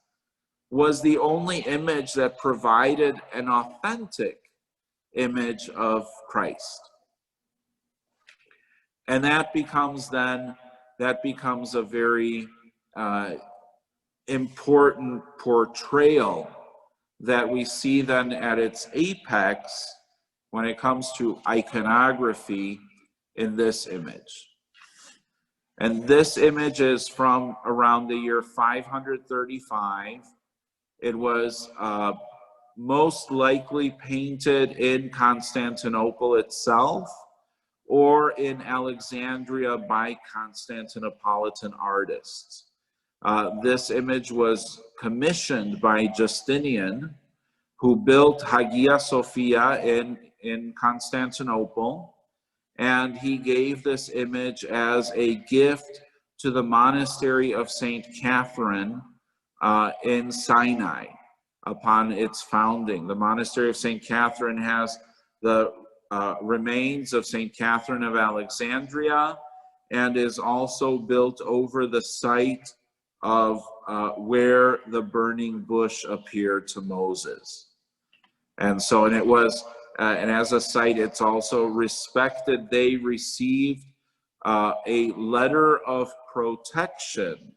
Speaker 1: was the only image that provided an authentic image of Christ. And that becomes a very important portrayal that we see then at its apex when it comes to iconography in this image. And this image is from around the year 535. It was most likely painted in Constantinople itself, or in Alexandria by Constantinopolitan artists. This image was commissioned by Justinian, who built Hagia Sophia in Constantinople, and he gave this image as a gift to the Monastery of St. Catherine in Sinai upon its founding. The Monastery of St. Catherine has the remains of St. Catherine of Alexandria, and is also built over the site of where the burning bush appeared to Moses. And so, and it was, and as a site, it's also respected. They received a letter of protection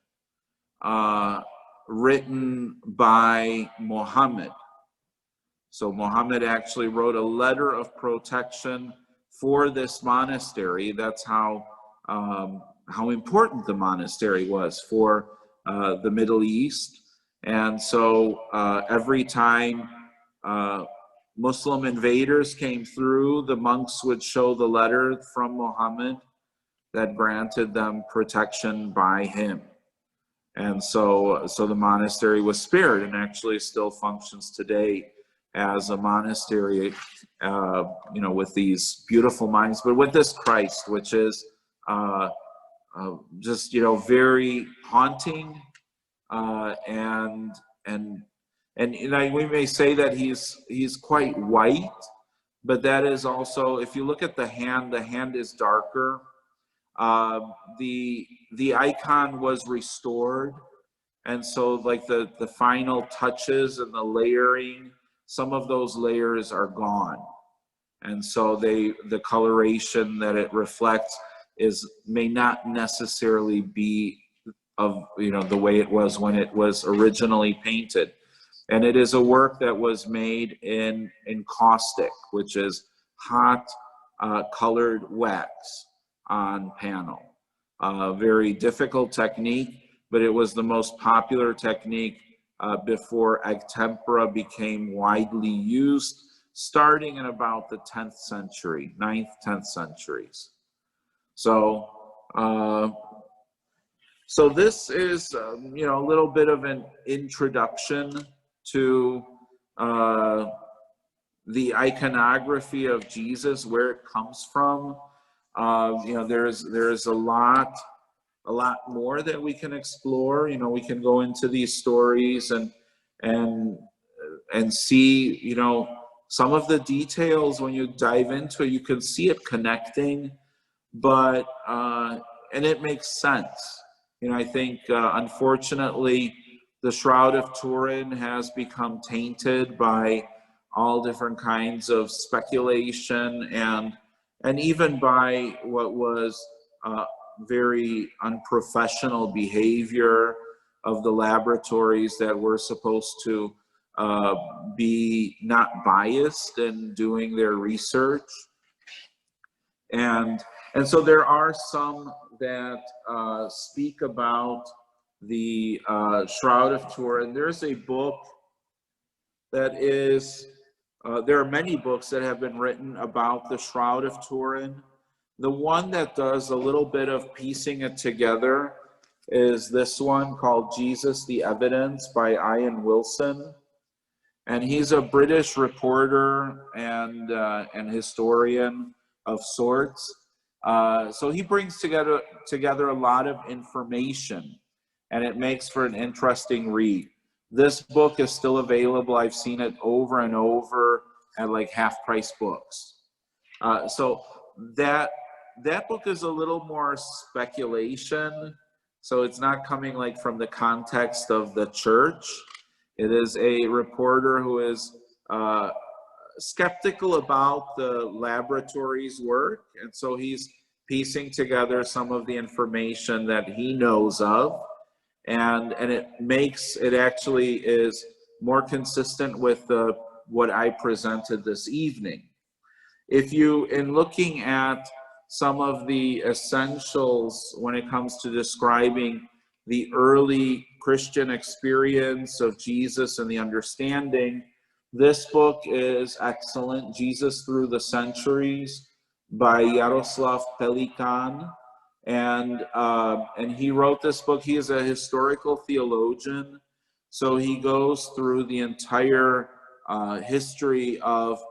Speaker 1: written by Muhammad. So Muhammad actually wrote a letter of protection for this monastery. That's how important the monastery was for the Middle East. And so every time Muslim invaders came through, the monks would show the letter from Muhammad that granted them protection by him. And so the monastery was spared, and actually still functions today as a monastery, with these beautiful minds, but with this Christ, which is just, very haunting, and And we may say that he's quite white, but that is also, if you look at the hand is darker. The icon was restored, and so like the final touches and the layering, some of those layers are gone, and so the coloration that it reflects may not necessarily be of the way it was when it was originally painted. And it is a work that was made in caustic, which is hot colored wax on panel. Very difficult technique, but it was the most popular technique before egg tempera became widely used, starting in about the 10th century, 9th, 10th centuries. So this is a little bit of an introduction to the iconography of Jesus, where it comes from. There's a lot more that we can explore. We can go into these stories and see, some of the details. When you dive into it, you can see it connecting, but and it makes sense. I think unfortunately the Shroud of Turin has become tainted by all different kinds of speculation and even by what was very unprofessional behavior of the laboratories that were supposed to be not biased in doing their research. And so there are some that speak about the Shroud of Turin. There's a book that is, there are many books that have been written about the Shroud of Turin. The one that does a little bit of piecing it together is this one called Jesus the Evidence by Ian Wilson. And he's a British reporter and historian of sorts. So he brings together a lot of information, and it makes for an interesting read. This book is still available. I've seen it over and over at like half-price books. So that book is a little more speculation. So it's not coming like from the context of the church. It is a reporter who is skeptical about the laboratory's work, and so he's piecing together some of the information that he knows of, and it actually is more consistent with what I presented this evening. In looking at some of the essentials when it comes to describing the early Christian experience of Jesus and the understanding, this book is excellent, Jesus Through the Centuries by Yaroslav Pelikan. And he wrote this book. He is a historical theologian, so he goes through the entire history of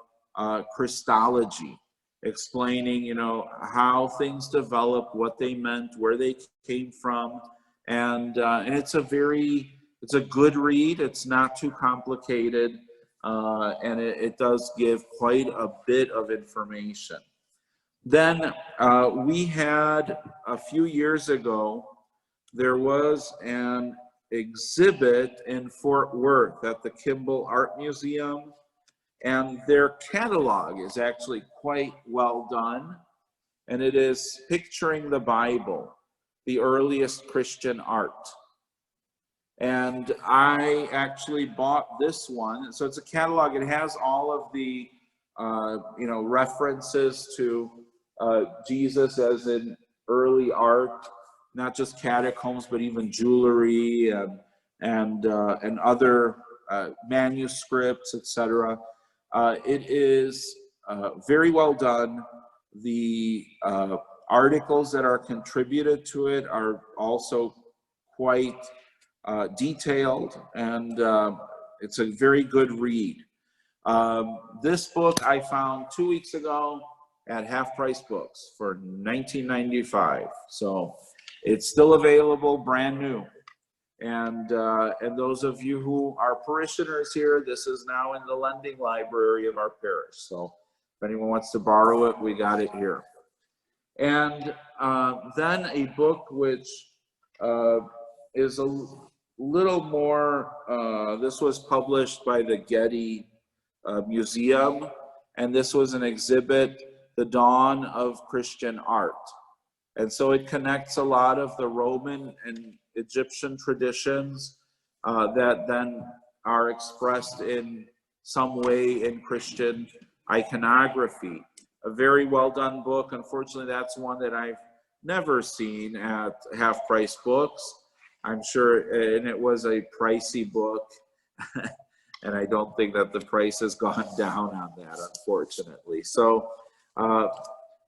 Speaker 1: Christology, explaining, how things developed, what they meant, where they came from, and it's a good read. It's not too complicated, and it does give quite a bit of information. Then we had, a few years ago, there was an exhibit in Fort Worth at the Kimball Art Museum, and their catalog is actually quite well done, and it is picturing the Bible, the earliest Christian art. And I actually bought this one. So it's a catalog. It has all of the references to Jesus as in early art, not just catacombs, but even jewelry and other manuscripts, etc. It is very well done. The articles that are contributed to it are also quite detailed, and it's a very good read. This book I found 2 weeks ago at Half Price Books for $19.95. So it's still available, brand new. And those of you who are parishioners here, this is now in the lending library of our parish. So if anyone wants to borrow it, we got it here. And then a book which is a little more, this was published by the Getty Museum, and this was an exhibit, The Dawn of Christian Art. And so it connects a lot of the Roman and Egyptian traditions that then are expressed in some way in Christian iconography. A very well done book. Unfortunately, that's one that I've never seen at half-price books. I'm sure, and it was a pricey book, and I don't think that the price has gone down on that, unfortunately. So,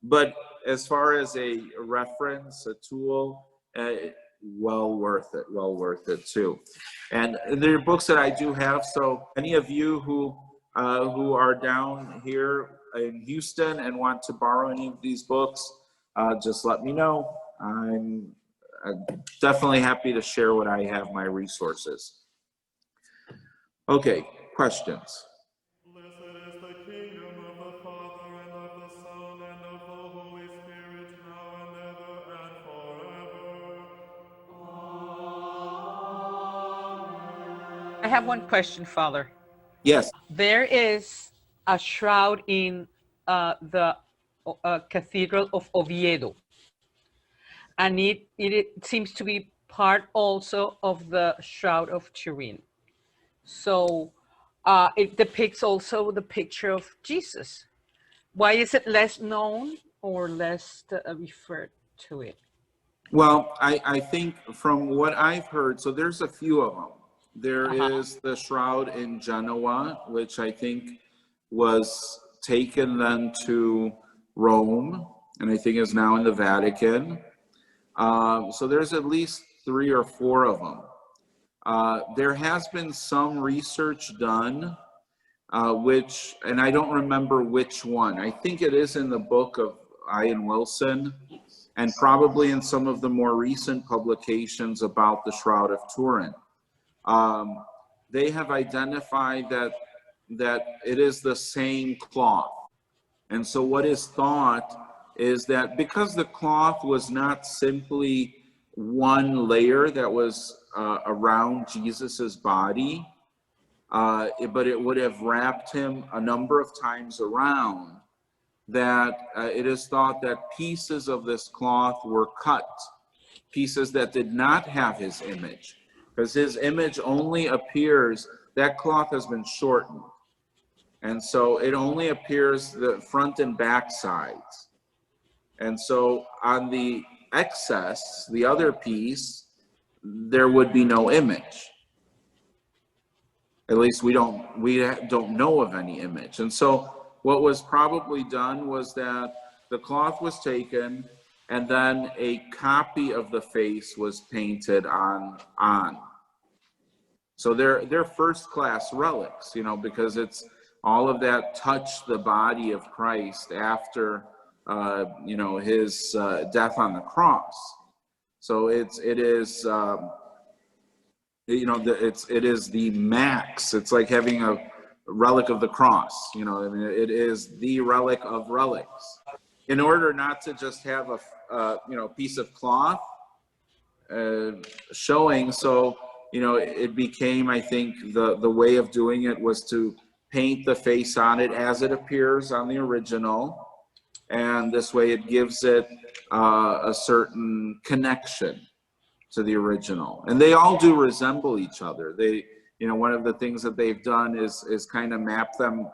Speaker 1: but as far as a reference, a tool, well worth it too. And there are books that I do have. So any of you who are down here in Houston and want to borrow any of these books, just let me know. I'm definitely happy to share what I have, my resources. Okay, questions?
Speaker 2: Blessed is the kingdom of the Father, and of the Son, and of the Holy Spirit, now and ever, and forever.
Speaker 3: I have one question, Father.
Speaker 1: Yes.
Speaker 3: There is a shroud in the Cathedral of Oviedo, and it seems to be part also of the Shroud of Turin. So it depicts also the picture of Jesus. Why is it less known or less referred to it?
Speaker 1: Well, I think from what I've heard, so there's a few of them. There is the shroud in Genoa, which I think was taken then to Rome, and I think is now in the Vatican. So there's at least 3 or 4 of them. There has been some research done, which, and I don't remember which one. I think it is in the book of Ian Wilson, and probably in some of the more recent publications about the Shroud of Turin. They have identified that it is the same cloth. And so what is thought is that because the cloth was not simply one layer that was around Jesus's body, but it would have wrapped him a number of times around, that it is thought that pieces of this cloth were cut, pieces that did not have his image, because his image only appears, that cloth has been shortened. And so it only appears the front and back sides. And so on the excess, the other piece, there would be no image. At least we don't know of any image. And so what was probably done was that the cloth was taken and then a copy of the face was painted on. So they're first class relics, you know, because it's all of that touched the body of Christ after you know, his death on the cross. So it is you know, it is the max. It's like having a relic of the cross, you know. I mean, it is the relic of relics. In order not to just have a you know, piece of cloth showing, so you know, it became, I think, the way of doing it was to paint the face on it as it appears on the original, and this way it gives it a certain connection to the original. And they all do resemble each other. They, you know, one of the things that they've done is kind of map them,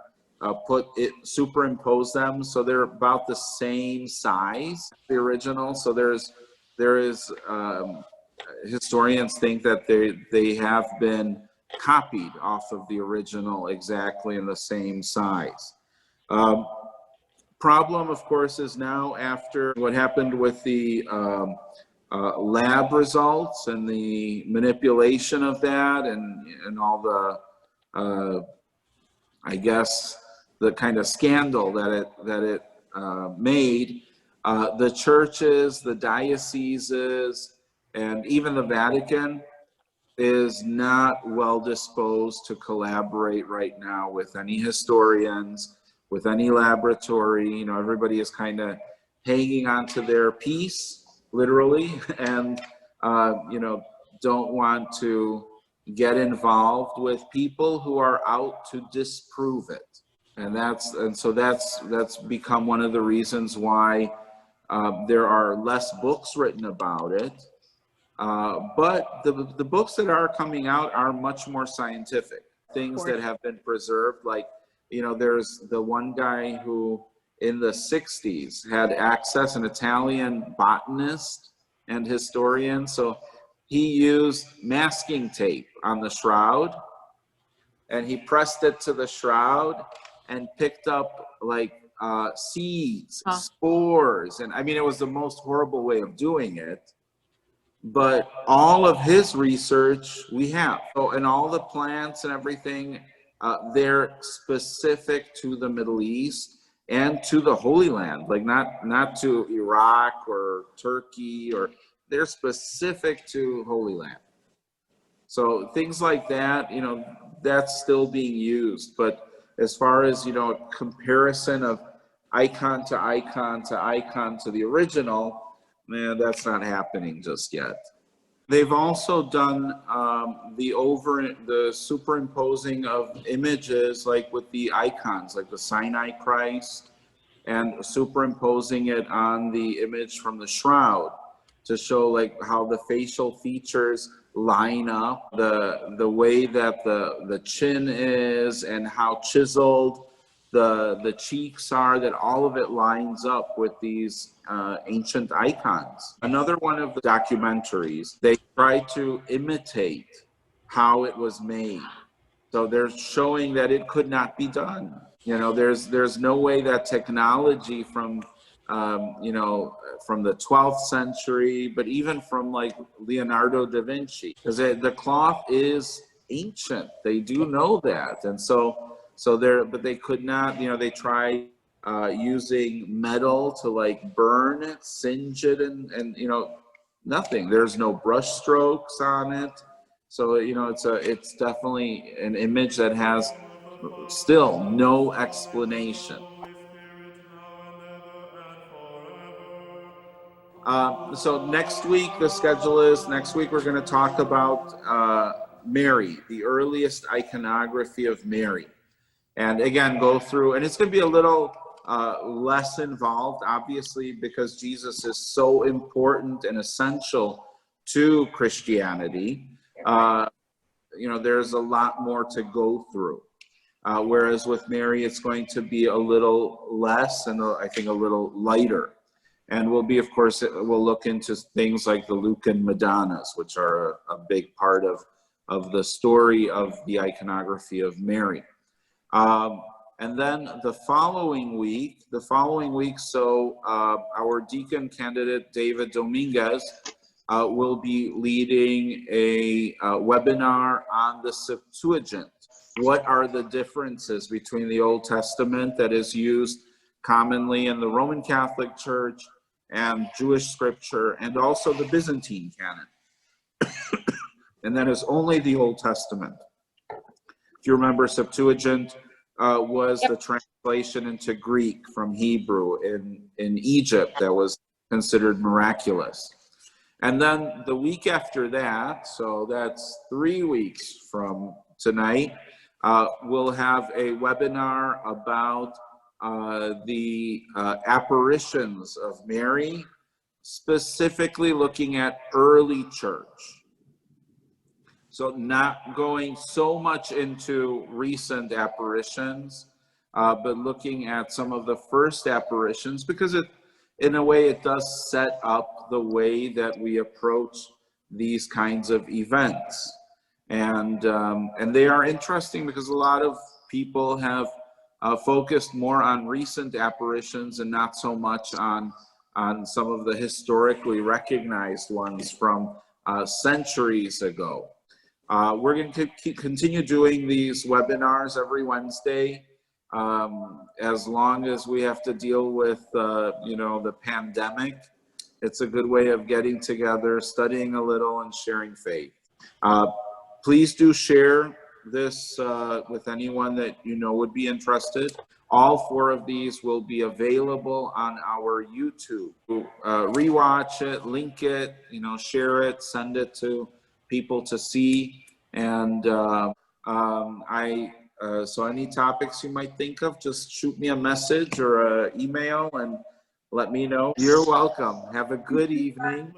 Speaker 1: superimpose them, so they're about the same size, the original. So there is historians think that they have been copied off of the original exactly in the same size. Problem, of course, is now after what happened with the lab results and the manipulation of that and all the I guess the kind of scandal that it made, the churches, the dioceses, and even the Vatican is not well disposed to collaborate right now with any historians, with any laboratory. You know, everybody is kind of hanging on to their piece, literally, and, you know, don't want to get involved with people who are out to disprove it. And so that's become one of the reasons why there are less books written about it. But the books that are coming out are much more scientific. Things that have been preserved, like, you know, there's the one guy who in the 60s had access, an Italian botanist and historian. So he used masking tape on the shroud, and he pressed it to the shroud and picked up like seeds, spores. And I mean, it was the most horrible way of doing it. But all of his research we have. So, and all the plants and everything, they're specific to the Middle East and to the Holy Land, like not to Iraq or Turkey, or they're specific to Holy Land. So things like that, you know, that's still being used. But as far as, you know, comparison of icon to icon to icon to the original, man, that's not happening just yet. They've also done the superimposing of images, like with the icons, like the Sinai Christ, and superimposing it on the image from the shroud to show like how the facial features line up, the way that the chin is, and how chiseled the cheeks are, that all of it lines up with these ancient icons. Another one of the documentaries, they try to imitate how it was made. So they're showing that it could not be done. You know, there's no way that technology from, you know, from the 12th century, but even from like Leonardo da Vinci, because the cloth is ancient. They do know that. And so but they could not, you know, they tried using metal to like burn it, singe it, and you know, nothing. There's no brush strokes on it. So, you know, it's definitely an image that has still no explanation. So next week, the schedule is, next week we're going to talk about Mary, the earliest iconography of Mary. And again, go through, and it's going to be a little less involved, obviously, because Jesus is so important and essential to Christianity. You know, there's a lot more to go through. Whereas with Mary, it's going to be a little less, and I think a little lighter. And we'll be, of course, we'll look into things like the Lucan Madonnas, which are a big part of the story of the iconography of Mary. And then the following week, so our deacon candidate, David Dominguez, will be leading a webinar on the Septuagint. What are the differences between the Old Testament that is used commonly in the Roman Catholic Church and Jewish scripture, and also the Byzantine canon? And that is only the Old Testament. If you remember, Septuagint was the translation into Greek from Hebrew in Egypt that was considered miraculous. And then the week after that, so that's 3 weeks from tonight, we'll have a webinar about the apparitions of Mary, specifically looking at early church. So not going so much into recent apparitions, but looking at some of the first apparitions, because in a way, it does set up the way that we approach these kinds of events. And they are interesting because a lot of people have focused more on recent apparitions and not so much on some of the historically recognized ones from centuries ago. We're going to continue doing these webinars every Wednesday, as long as we have to deal with, you know, the pandemic. It's a good way of getting together, studying a little, and sharing faith. please do share this with anyone that you know would be interested. All 4 of these will be available on our YouTube. Rewatch it, link it, share it, send it to people to see. And so any topics you might think of, just shoot me a message or an email and let me know. You're welcome. Have a good evening.